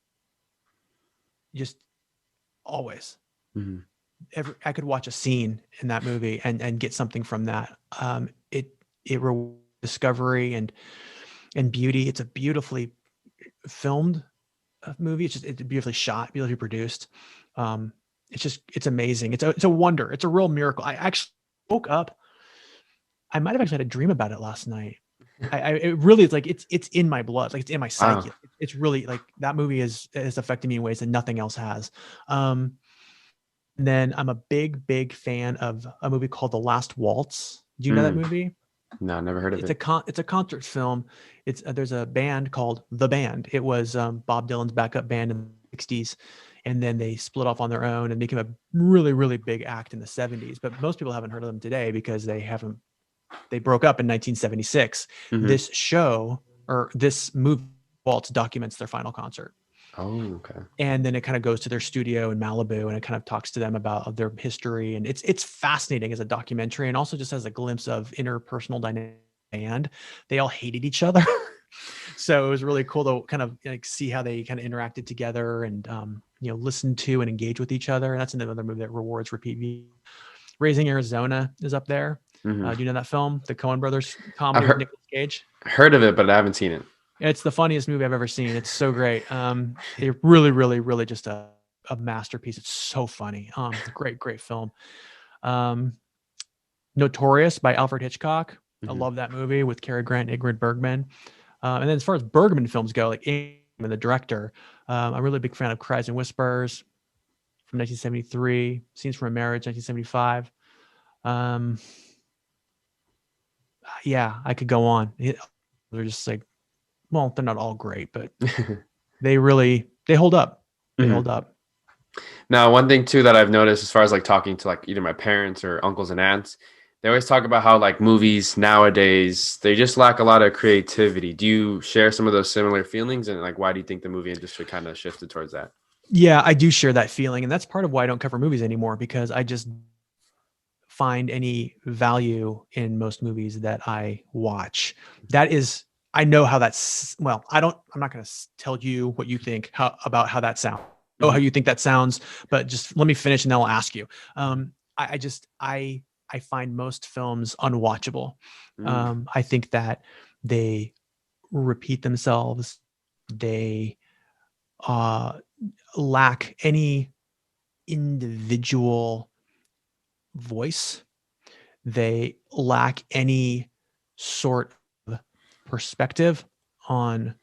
B: just always.
A: Mhm.
B: I could watch a scene in that movie and get something from that. It rewards discovery and beauty. It's a beautifully filmed movie. It's beautifully shot, beautifully produced. It's amazing. It's a wonder. It's a real miracle. I actually woke up. I might have actually had a dream about it last night. It really is like it's in my blood, like it's in my
A: Wow.
B: psyche. It's really like that movie is affecting me in ways that nothing else has. Um, and then I'm a big fan of a movie called The Last Waltz. Do you know that
A: Mm.
B: movie?
A: No, never heard of it.
B: It's a concert film. There's a band called The Band. It was Bob Dylan's backup band in the 60s, and then they split off on their own and became a really, really big act in the 70s. But most people haven't heard of them today because they broke up in 1976.
A: Hmm.
B: This show or this movie Waltz documents their final concert.
A: Oh, okay.
B: And then it kind of goes to their studio in Malibu and it kind of talks to them about their history. And it's fascinating as a documentary, and also just as a glimpse of interpersonal dynamic. And they all hated each other. So it was really cool to kind of like see how they kind of interacted together and, listen to and engage with each other. And that's another movie that rewards repeat views. Raising Arizona is up there.
A: Mm-hmm.
B: Do you know that film, the Coen Brothers
A: I've
B: comedy with Nicolas Cage?
A: heard of it, but I haven't seen it.
B: It's the funniest movie I've ever seen. It's so great. It really, really, really just a masterpiece. It's so funny. Great film. Notorious by Alfred Hitchcock. I love that movie with Cary Grant and Ingrid Bergman. And then as far as Bergman films go, like and the director, I'm a really big fan of Cries and Whispers from 1973, Scenes from a Marriage, 1975. Yeah, I could go on. They're just like, well, they're not all great, but they hold up. They hold up.
A: Now, one thing too that I've noticed as far as like talking to like either my parents or uncles and aunts, they always talk about how like movies nowadays, they just lack a lot of creativity. Do you share some of those similar feelings? And like, why do you think the movie industry kind of shifted towards that?
B: Yeah, I do share that feeling. And that's part of why I don't cover movies anymore, because I just find any value in most movies that I watch. That is, I know how that's, well, I'm not going to tell you what you think about how that sounds. How you think that sounds, but just let me finish and then I'll ask you. I find most films unwatchable. I think that they repeat themselves. They lack any individual voice. They lack any sort of perspective on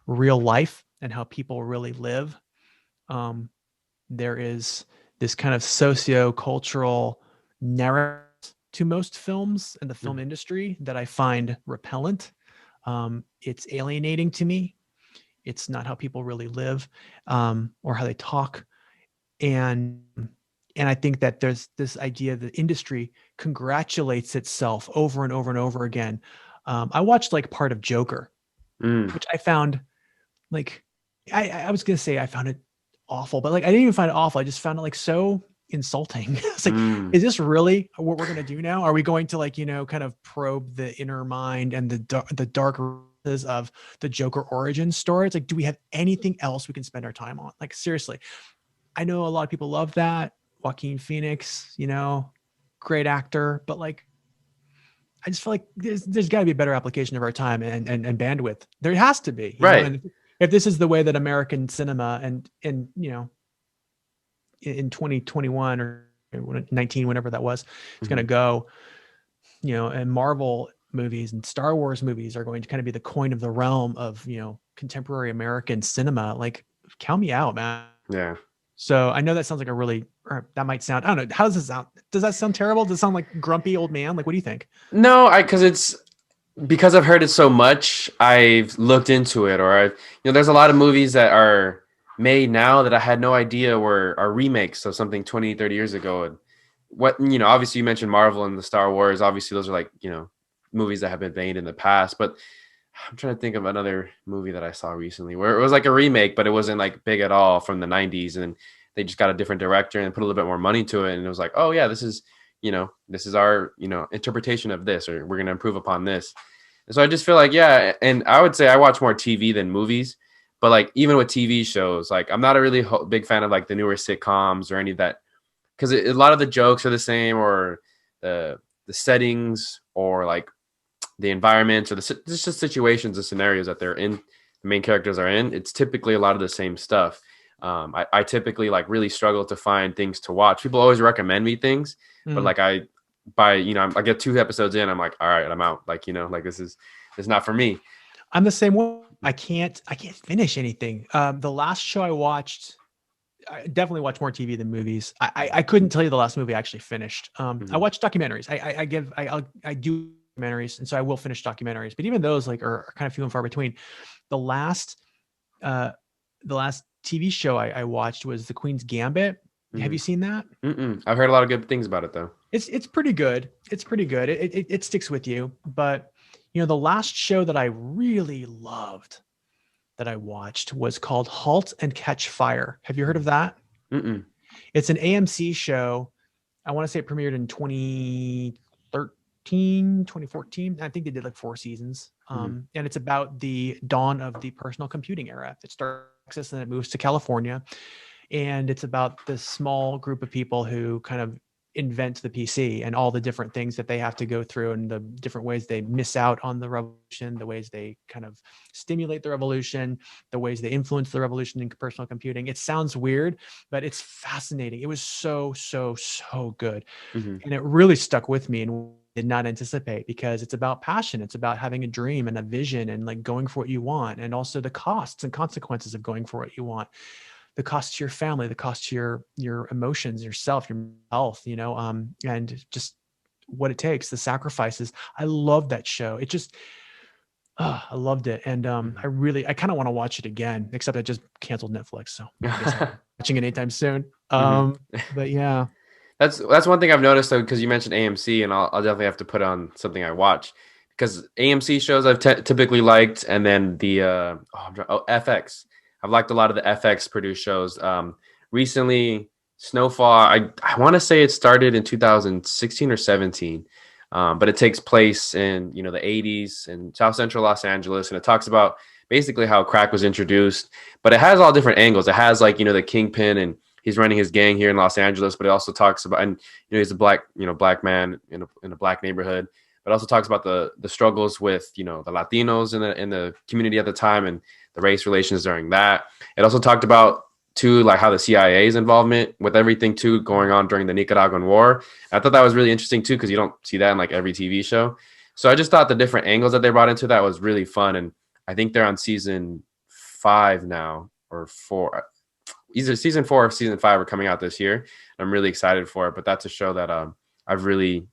B: real life and how people really live. There is this kind of socio-cultural narrative to most films and the film industry that I find repellent. It's alienating to me. It's not how people really live, or how they talk. And I think that there's this idea that the industry congratulates itself over and over and over again. I watched like part of Joker, which I found like, I was going to say I found it awful, but like, I didn't even find it awful. I just found it like so insulting. It's like, is this really what we're going to do now? Are we going to like, kind of probe the inner mind and the dark of the Joker origin story? It's like, do we have anything else we can spend our time on? Like, seriously, I know a lot of people love that. Joaquin Phoenix, great actor, but like, I just feel like there's got to be a better application of our time and bandwidth. There has to be,
A: right?
B: And if this is the way that American cinema and in 2021 or 19, whenever that was, it's going to go, and Marvel movies and Star Wars movies are going to kind of be the coin of the realm of, contemporary American cinema. Like, count me out, man.
A: Yeah.
B: So I know that sounds like that might sound, I don't know. How does it sound? Does that sound terrible? Does it sound like grumpy old man? Like, what do you think?
A: No, because I've heard it so much, I've looked into it, or there's a lot of movies that are made now that I had no idea are remakes of something 20, 30 years ago. And obviously you mentioned Marvel and the Star Wars. Obviously those are like, movies that have been made in the past, but I'm trying to think of another movie that I saw recently where it was like a remake, but it wasn't like big at all, from the 90s. And they just got a different director and put a little bit more money to it. And it was like, oh yeah, this is our, interpretation of this, or we're going to improve upon this. And so I just feel like, yeah. And I would say I watch more TV than movies, but like, even with TV shows, like I'm not a really big fan of like the newer sitcoms or any of that, because a lot of the jokes are the same, or the settings, or like the environments, or just the situations and scenarios that they're in, the main characters are in. It's typically a lot of the same stuff. I typically like really struggle to find things to watch. People always recommend me things, but like I get 2 episodes in, I'm like, all right, I'm out. Like, like it's not for me.
B: I'm the same way. I can't finish anything. The last show I watched, I definitely watch more TV than movies. I couldn't tell you the last movie I actually finished. I watch documentaries. I do documentaries, and so I will finish documentaries. But even those like are kind of few and far between. The last TV show I watched was The Queen's Gambit. Have you seen that?
A: I've heard a lot of good things about it though.
B: It's pretty good. It's pretty good. It sticks with you. But the last show that I really loved that I watched was called Halt and Catch Fire. Have you heard of that?
A: Mm-mm.
B: It's an AMC show. I want to say it premiered in 2013, 2014. I think they did like 4 seasons.
A: Mm-hmm.
B: And it's about the dawn of the personal computing era. It starts in Texas and it moves to California. And it's about this small group of people who kind of invent the PC and all the different things that they have to go through and the different ways they miss out on the revolution, the ways they kind of stimulate the revolution, the ways they influence the revolution in personal computing. It sounds weird, but it's fascinating. It was so, so, so good.
A: Mm-hmm.
B: And it really stuck with me and did not anticipate, because it's about passion. It's about having a dream and a vision and like going for what you want, and also the costs and consequences of going for what you want, the cost to your family, the cost to your emotions, yourself, your health, and just what it takes, the sacrifices. I love that show. It just, I loved it. And I kind of want to watch it again, except I just canceled Netflix. So I guess I'm not watching it anytime soon. But yeah.
A: That's one thing I've noticed, though, because you mentioned AMC, and I'll definitely have to put on something I watch, because AMC shows I've typically liked, and then the FX. I've liked a lot of the FX produced shows. Recently, Snowfall. I want to say it started in 2016 or 17, but it takes place in the 80s in South Central Los Angeles, and it talks about basically how crack was introduced, but it has all different angles. It has like the kingpin, and he's running his gang here in Los Angeles, but it also talks about, and he's a black man in a black neighborhood, but also talks about the struggles with the Latinos in the community at the time, and the race relations during that. It also talked about too, like how the CIA's involvement with everything too going on during the Nicaraguan War. I thought that was really interesting too, because you don't see that in like every TV show. So I just thought the different angles that they brought into that was really fun, and I think they're on season 5 now, or 4. Either season 4 or season 5 are coming out this year. I'm really excited for it, but that's a show that I've really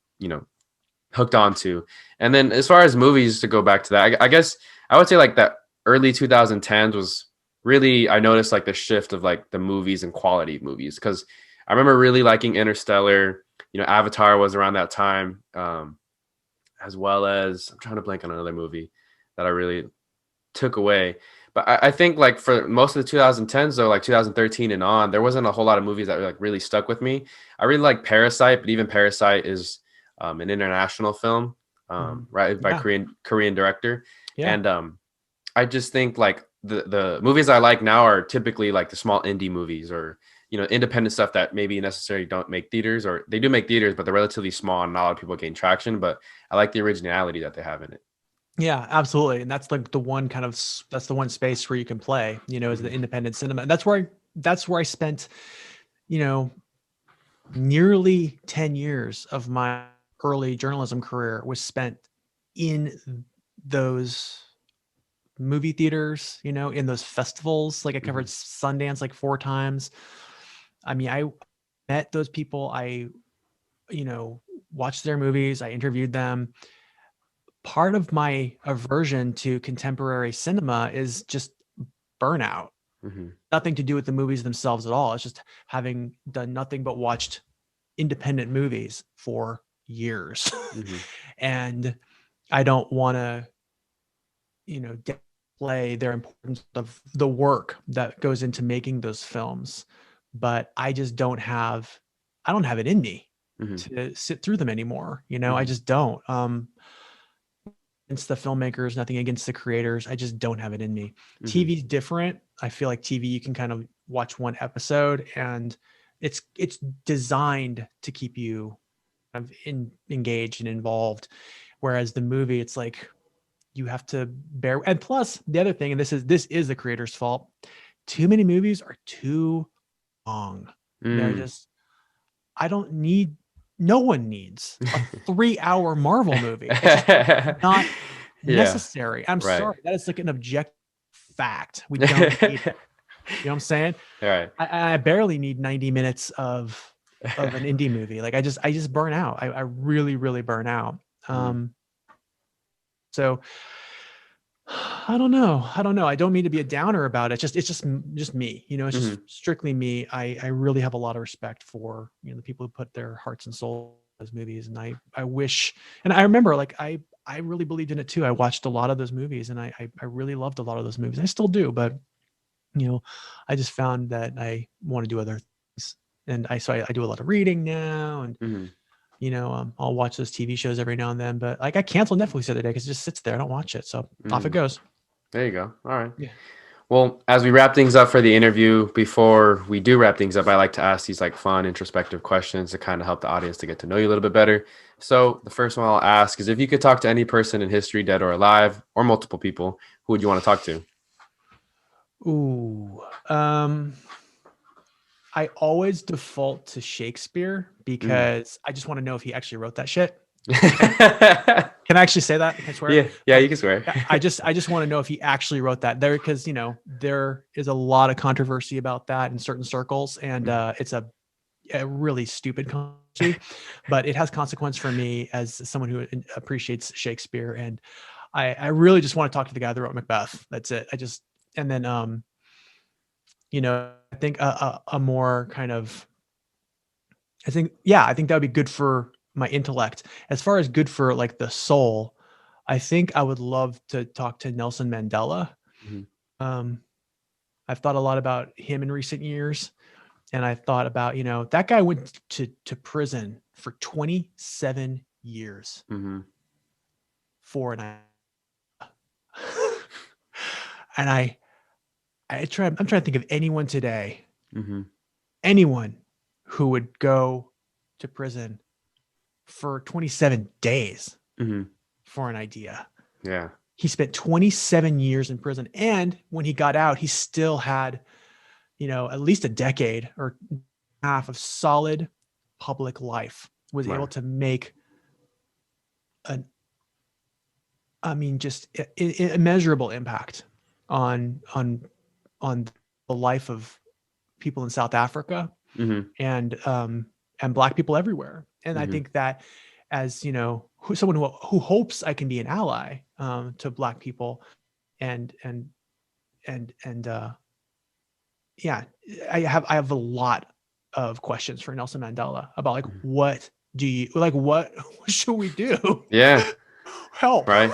A: hooked onto. And then as far as movies, to go back to that, I guess I would say like that early 2010s was really, I noticed like the shift of like the movies and quality of movies, because I remember really liking Interstellar. Avatar was around that time, as well as, I'm trying to blank on another movie that I really took away. But I think like for most of the 2010s, though, like 2013 and on, there wasn't a whole lot of movies that like really stuck with me. I really like Parasite, but even Parasite is an international film, right, by Korean director.
B: Yeah.
A: And I just think like the movies I like now are typically like the small indie movies, or independent stuff that maybe necessarily don't make theaters, or they do make theaters, but they're relatively small and not a lot of people gain traction. But I like the originality that they have in it.
B: Yeah, absolutely. And that's like that's the one space where you can play, is the independent cinema. That's where I spent, nearly 10 years of my early journalism career was spent in those movie theaters, in those festivals. Like I covered Sundance like 4 times. I mean, I met those people. I, watched their movies. I interviewed them. Part of my aversion to contemporary cinema is just burnout. Nothing to do with the movies themselves at all. It's just having done nothing but watched independent movies for years. And I don't want to, downplay their importance of the work that goes into making those films. But I just don't have it in me to sit through them anymore. I just don't. Against the filmmakers, nothing against the creators. I just don't have it in me. TV's different. I feel like TV, you can kind of watch one episode and it's designed to keep you kind of engaged and involved. Whereas the movie, it's like you have to bear. And plus the other thing, and this is the creator's fault, too many movies are too long. They're just, no one needs a 3-hour Marvel movie. It's not necessary. I'm sorry. That is like an objective fact. We don't need it. You know what I'm saying?
A: All right.
B: I barely need 90 minutes of an indie movie. Like I just burn out. I really, really burn out. So I don't know. I don't mean to be a downer about it. It's just me, it's just strictly me. I really have a lot of respect for, the people who put their hearts and souls in those movies. And I wish, and I remember like, I I really believed in it too. I watched a lot of those movies, and I really loved a lot of those movies. I still do, but I just found that I want to do other things, and I do a lot of reading now, and
A: Mm-hmm.
B: I'll watch those TV shows every now and then. But like I canceled Netflix the other day because it just sits there. I don't watch it, so off it goes.
A: There you go. All right.
B: Yeah.
A: Well, as we wrap things up for the interview, before we do wrap things up, I like to ask these like fun, introspective questions to kind of help the audience to get to know you a little bit better. So the first one I'll ask is if you could talk to any person in history, dead or alive, or multiple people, who would you want to talk to?
B: Ooh. I always default to Shakespeare because I just want to know if he actually wrote that shit. Can I actually say that? Can I swear?
A: Yeah, you can swear.
B: I just want to know if he actually wrote that there, because there is a lot of controversy about that in certain circles, and it's a really stupid controversy, but it has consequence for me as someone who appreciates Shakespeare, and I really just want to talk to the guy that wrote Macbeth. That's it. And then I think a more kind of, I think that would be good for my intellect. As far as good for like the soul, I think I would love to talk to Nelson Mandela.
A: Mm-hmm.
B: I've thought a lot about him in recent years, and I thought about, that guy went to prison for 27 years for an and I'm trying to think of anyone today, anyone who would go to prison for 27 days for an idea.
A: Yeah.
B: He spent 27 years in prison. And when he got out, he still had, at least a decade or half of solid public life, was able to make just immeasurable impact on the life of people in South Africa and Black people everywhere. And I think that as, someone who hopes I can be an ally to Black people I have a lot of questions for Nelson Mandela about like, what should we do?
A: Yeah.
B: Help.
A: Right.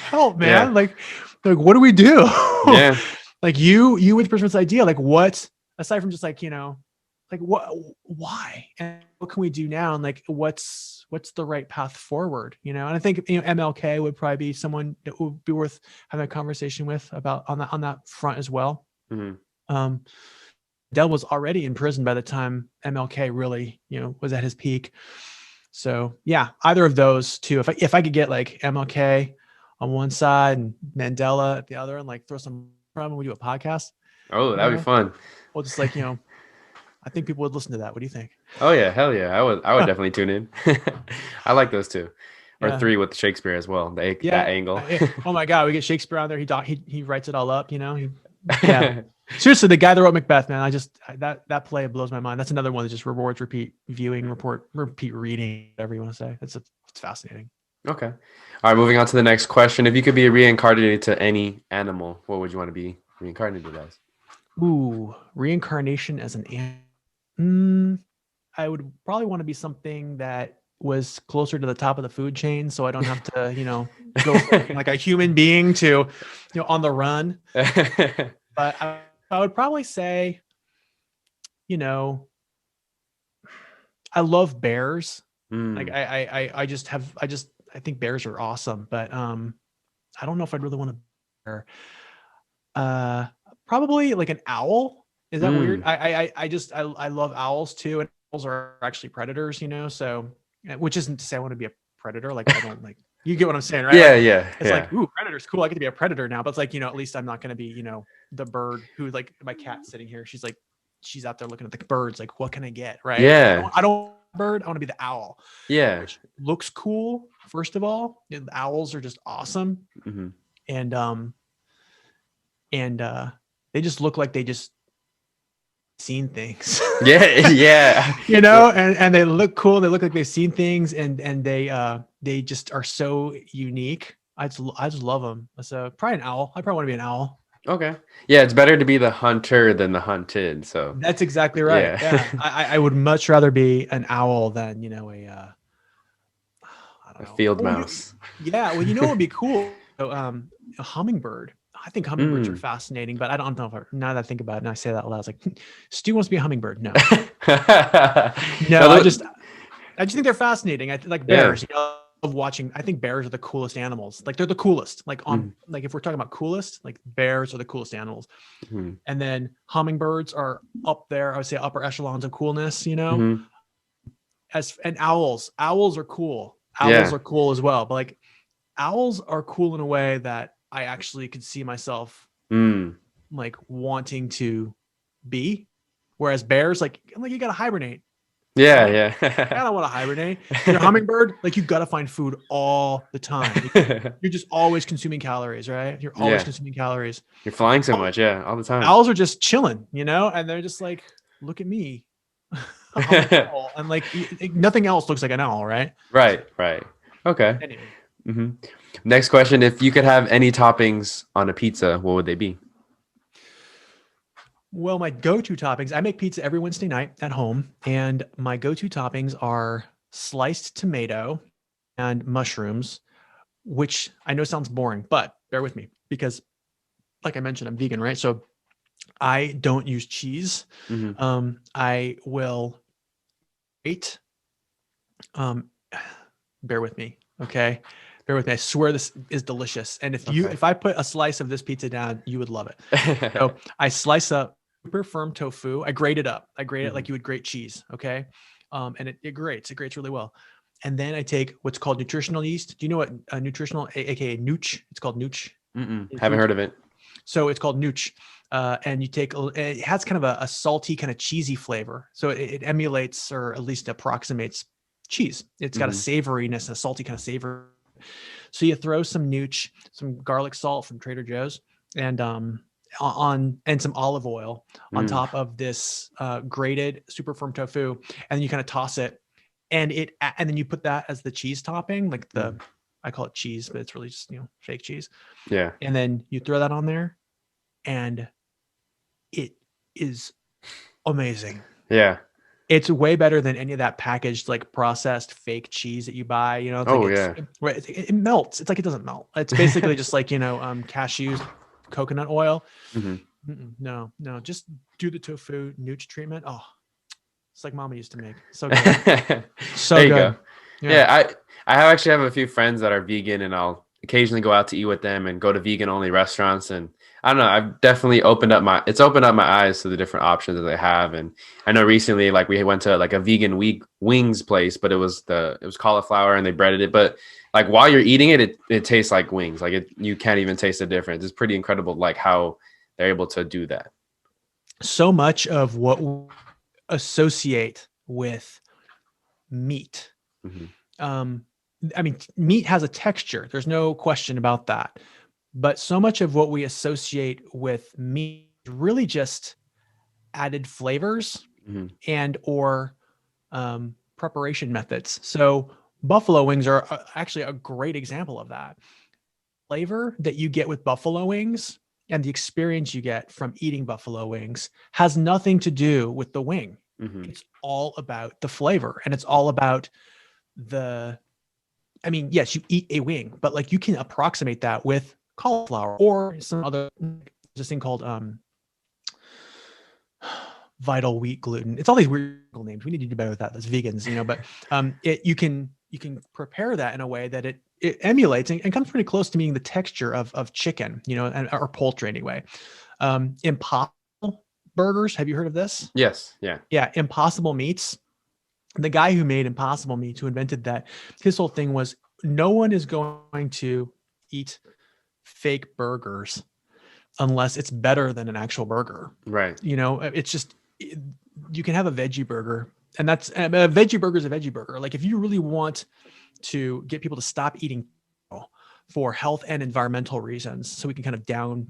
B: Help, man. Yeah. Like, what do we do?
A: Yeah.
B: Like you with the person's idea, like what, aside from just like, like why, and what can we do now? And like, what's the right path forward? And I think, MLK would probably be someone that would be worth having a conversation with about on that front as well. Del was already in prison by the time MLK really, was at his peak. So yeah, either of those two. If I could get like MLK on one side and Mandela at the other, and like throw some from, we do a podcast.
A: Oh, that'd be fun.
B: Well, just like, I think people would listen to that. What do you think?
A: Oh yeah, hell yeah. I would definitely tune in. I like those two. Or three with Shakespeare as well. That angle.
B: Oh my God, we get Shakespeare on there. He writes it all up, Seriously, the guy that wrote Macbeth, man, that play blows my mind. That's another one that just rewards repeat viewing, repeat reading, whatever you want to say. It's fascinating.
A: Okay. All right, moving on to the next question. If you could be reincarnated to any animal, what would you want to be reincarnated as?
B: Ooh, reincarnation as an animal. I would probably want to be something that was closer to the top of the food chain, so I don't have to, go from like a human being to, on the run. But I would probably say, I love bears. Like I think bears are awesome, but I don't know if I'd really want to bear. Probably like an owl. Is that weird? I love owls too, and owls are actually predators, so, which isn't to say I want to be a predator. Like I don't like, you get what I'm saying, right?
A: Yeah.
B: It's like, ooh, predator's cool. I get to be a predator now, but it's like, at least I'm not going to be, the bird who, like, my cat sitting here. She's out there looking at the birds. Like, what can I get? Right.
A: Yeah.
B: I don't want a bird. I want to be the owl.
A: Yeah.
B: Which looks cool. First of all, the owls are just awesome. And they just look like they just seen things.
A: Yeah.
B: And they look cool. They look like they've seen things, and they just are so unique. I just love them. So probably an owl. I probably want to be an owl.
A: Okay. Yeah, it's better to be the hunter than the hunted. So
B: that's exactly right. Yeah. I would much rather be an owl than,
A: A
B: know.
A: field
B: Oh,
A: mouse.
B: yeah. Well, you know what would be cool? So, a hummingbird. I think hummingbirds are
A: Mm.
B: fascinating, but I don't know if now that I think about it and I say that out loud, I was like, Stu wants to be a hummingbird. No,
A: No,
B: no. I just think they're fascinating. I like
A: yeah.
B: bears. You know, I love watching. I think bears are the coolest animals. Like they're the coolest. Like
A: Mm.
B: like if we're talking about coolest, like bears are the coolest animals.
A: Mm.
B: And then hummingbirds are up there. I would say upper echelons of coolness. You know,
A: Mm-hmm.
B: and owls are cool. Owls
A: Yeah.
B: are cool as well. But like owls are cool in a way that I actually could see myself
A: Mm.
B: like wanting to be. Whereas bears, like you gotta hibernate.
A: Yeah,
B: I
A: yeah.
B: don't want to hibernate. You're a hummingbird, like you got to find food all the time. You're just always consuming calories, right? You're always
A: Yeah.
B: consuming calories.
A: You're flying so
B: Owl-
A: much, yeah, all the time.
B: Owls are just chilling, you know, and they're just like, look at me. I'm an owl. And like nothing else looks like an owl, right?
A: Right, right. Okay.
B: Anyway.
A: Hmm. Next question. If you could have any toppings on a pizza, what would they be?
B: Well, my go-to toppings, I make pizza every Wednesday night at home, and my go-to toppings are sliced tomato and mushrooms, which I know sounds boring, but bear with me because like I mentioned, I'm vegan, right? So I don't use cheese.
A: Hmm.
B: I will wait. Um, bear with me, okay? Bear with me. I swear this is delicious. And
A: Okay.
B: if I put a slice of this pizza down, you would love it. So I slice up super firm tofu. I grate it up. I grate it
A: Hmm.
B: like you would grate cheese, okay? And it grates. It grates really well. And then I take what's called nutritional yeast. Do you know what nutritional, aka nooch? It's called nooch
A: Mm-mm.
B: in
A: Haven't
B: food.
A: heard of it.
B: So it's called nooch. And you take, it has kind of a salty, kind of cheesy flavor. So it emulates or at least approximates cheese. It's got a
A: Hmm.
B: savoriness, a salty kind of savor. So you throw some nooch, some garlic salt from Trader Joe's, and and some olive oil on
A: Mm.
B: top of this grated super firm tofu, and then you kind of toss it, and then you put that as the cheese topping, like
A: Mm.
B: I call it cheese, but it's really just fake cheese,
A: Yeah.
B: and then you throw that on there, and it is amazing.
A: Yeah.
B: It's way better than any of that packaged, like processed fake cheese that you buy. It's like
A: Oh, yeah.
B: it melts. It's like it doesn't melt. It's basically just like cashews, coconut oil.
A: Hmm.
B: No, no, just do the tofu nooch treatment. Oh, it's like Mama used to make. So good,
A: There
B: so
A: you go.
B: good. Yeah.
A: Yeah, actually have a few friends that are vegan, and I'll occasionally go out to eat with them and go to vegan only restaurants. And I don't know, I've definitely opened up my eyes to the different options that they have. And I know recently, like we went to like a vegan wings place, but it was cauliflower and they breaded it. But like while you're eating it, it tastes like wings. Like you can't even taste the difference. It's pretty incredible, like how they're able to do that.
B: So much of what we associate with meat.
A: Hmm.
B: Um, I mean, meat has a texture. There's no question about that. But so much of what we associate with meat is really just added flavors
A: Hmm.
B: and or preparation methods. So buffalo wings are actually a great example of that. Flavor that you get with buffalo wings and the experience you get from eating buffalo wings has nothing to do with the wing.
A: Hmm.
B: It's all about the flavor, and it's all about I mean, yes, you eat a wing, but like you can approximate that with cauliflower or some other this thing called vital wheat gluten. It's all these weird names. We need to do better with that as vegans, but you can prepare that in a way that it emulates and comes pretty close to being the texture of chicken, or poultry anyway. Impossible burgers. Have you heard of this?
A: Yes. Yeah.
B: Yeah, Impossible Meats. The guy who made Impossible Meats, who invented that, his whole thing was no one is going to eat fake burgers unless it's better than an actual burger.
A: Right.
B: It's just, you can have a veggie burger, and that's a veggie burger is a veggie burger. Like if you really want to get people to stop eating for health and environmental reasons, so we can kind of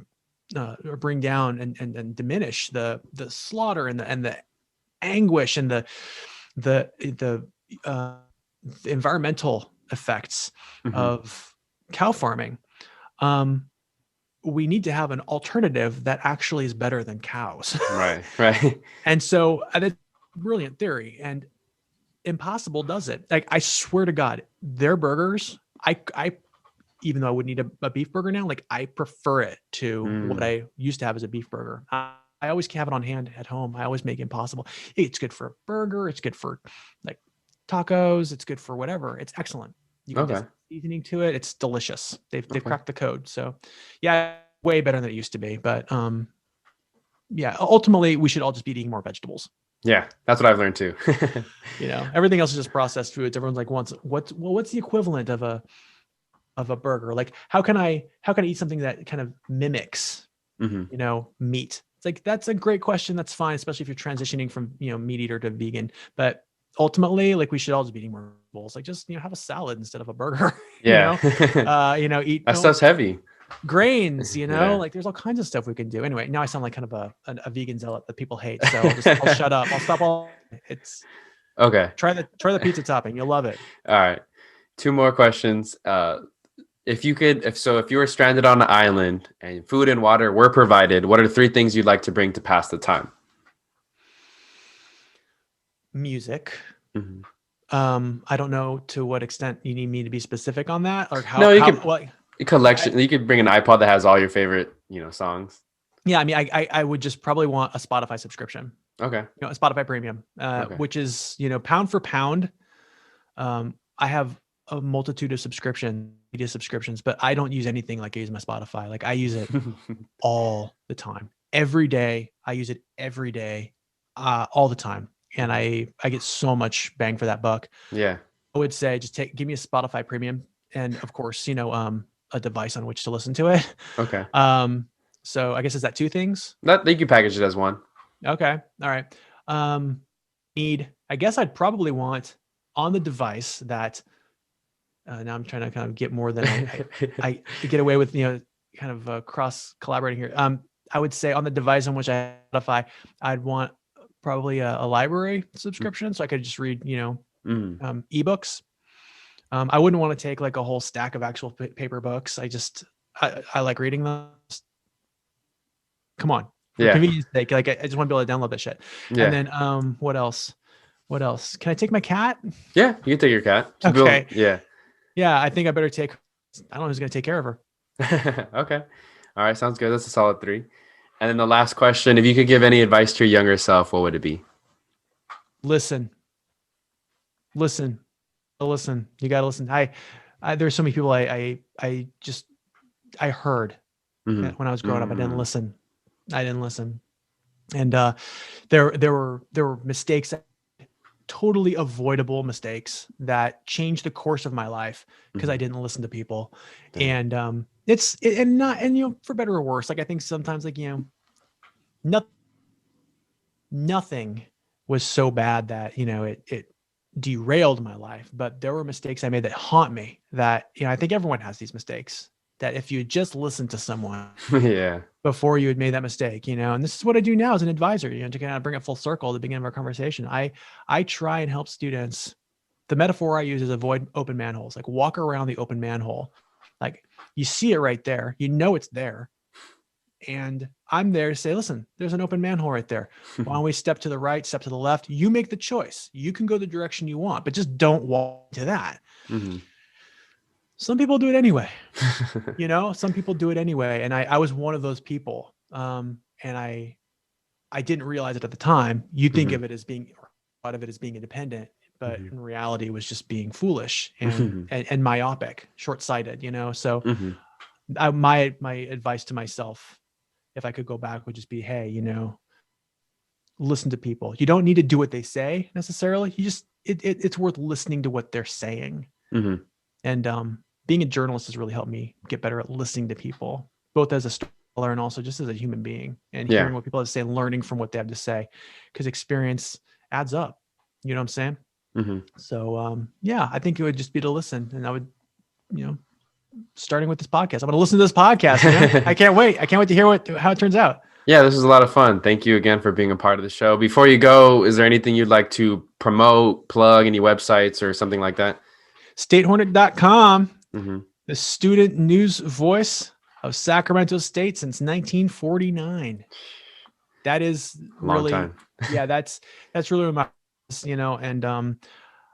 B: or bring down and diminish the slaughter and the anguish and the environmental effects
A: Hmm.
B: of cow farming, we need to have an alternative that actually is better than cows.
A: Right. Right.
B: And so that's a brilliant theory. And Impossible does it. Like, I swear to God, their burgers, I even though I would need a beef burger now, like I prefer it to what I used to have as a beef burger. I always have it on hand at home. I always make it Impossible. It's good for a burger. It's good for like tacos. It's good for whatever. It's excellent. You can just seasoning to it. It's delicious. They've cracked the code. So yeah, way better than it used to be. But yeah, ultimately we should all just be eating more vegetables.
A: Yeah, that's what I've learned too.
B: You know, everything else is just processed foods. Everyone's like, what's the equivalent of a burger? Like, how can I eat something that kind of mimics, you know, meat? It's like, that's a great question. That's fine, especially if you're transitioning from, you know, meat eater to vegan. But ultimately, like, we should all just be eating more bowls. Like, just, you know, have a salad instead of a burger.
A: Yeah.
B: You know, eat
A: that stuff's heavy.
B: Grains, you know, like there's all kinds of stuff we can do. Anyway, now I sound like kind of a vegan zealot that people hate. So I'll shut up. I'll stop all. It's
A: okay.
B: Try the pizza topping. You'll love it.
A: All right. 2 more questions. If you were stranded on an island and food and water were provided, what are 3 things you'd like to bring to pass the time?
B: Music. I don't know to what extent you need me to be specific on that, or how.
A: No, you could.
B: What,
A: collection. You could bring an iPod that has all your favorite, you know, songs.
B: Yeah, I mean, I would just probably want a Spotify subscription.
A: Okay.
B: You know, a Spotify Premium, which is, you know, pound for pound. I have a multitude of media subscriptions, but I don't use anything like I use my Spotify. Like, I use it all the time, every day. I use it every day, all the time, and I get so much bang for that buck.
A: Yeah,
B: I would say just give me a Spotify Premium, and of course, you know, a device on which to listen to it.
A: Okay.
B: So I guess, is that 2 things?
A: That you package it as one.
B: Okay. All right. I guess I'd probably want on the device that, now I'm trying to kind of get more than I get away with, you know, kind of cross collaborating here. I would say on the device on which I Spotify, I'd want probably a library subscription, so I could just read, you know, ebooks. I wouldn't want to take like a whole stack of actual paper books. I like reading them. Come on. For convenience sake, like I just want to be able to download that shit. Yeah. And then what else? Can I take my cat?
A: Yeah, you can take your cat.
B: Okay.
A: Yeah,
B: I think I better take. I don't know who's going to take care of her.
A: Okay. All right, sounds good. That's a solid 3. And then the last question, if you could give any advice to your younger self, what would it be? Listen.
B: You got to listen. There's so many people I heard when I was growing up. I didn't listen. And there were mistakes, totally avoidable mistakes, that changed the course of my life because I didn't listen to people. And you know, for better or worse, like, I think sometimes, like, you know, nothing was so bad that, you know, it derailed my life, but there were mistakes I made that haunt me, that, you know, I think everyone has these mistakes, that if you just listened to someone before you had made that mistake, you know, and this is what I do now as an advisor, you know, to kind of bring it full circle at the beginning of our conversation. I try and help students. The metaphor I use is avoid open manholes. Like, walk around the open manhole. Like, you see it right there, you know, it's there. And I'm there to say, listen, there's an open manhole right there. Why don't we step to the right, step to the left? You make the choice. You can go the direction you want, but just don't walk to that. Some people do it anyway. You know, some people do it anyway. And I was one of those people. And I didn't realize it at the time. You think of it as being, a lot of it as being independent, but in reality, it was just being foolish and myopic, short-sighted, you know? So my advice to myself, if I could go back, would just be, hey, you know, listen to people. You don't need to do what they say necessarily. You just, it's worth listening to what they're saying. And being a journalist has really helped me get better at listening to people, both as a storyteller and also just as a human being, and hearing what people have to say and learning from what they have to say, because experience adds up. You know what I'm saying? So I think it would just be to listen, and I would, you know, starting with this podcast, I'm going to listen to this podcast. You know? I can't wait to hear how it turns out. Yeah, this was a lot of fun. Thank you again for being a part of the show. Before you go, is there anything you'd like to promote, plug, any websites or something like that? StateHornet.com, the student news voice of Sacramento State since 1949. That is really, that's really my, you know, and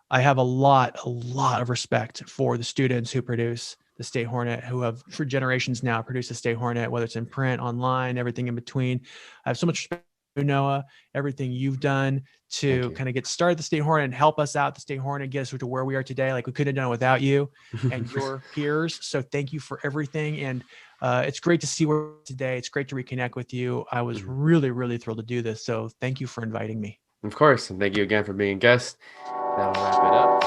B: I have a lot of respect for the students who produce the State Hornet, who have for generations now produced the State Hornet, whether it's in print, online, everything in between. I have so much respect for Noah, everything you've done
A: Thank
B: to
A: you.
B: kind of get started the State Hornet and help us out the State Hornet, get us to where we are today. Like we couldn't have done it without you and your peers. So thank you for everything. And it's great to see where today. It's great to reconnect with you. I was
A: Mhm.
B: really thrilled to do this. So thank you for inviting me.
A: Of course. And thank you again for being a guest. That'll wrap it up.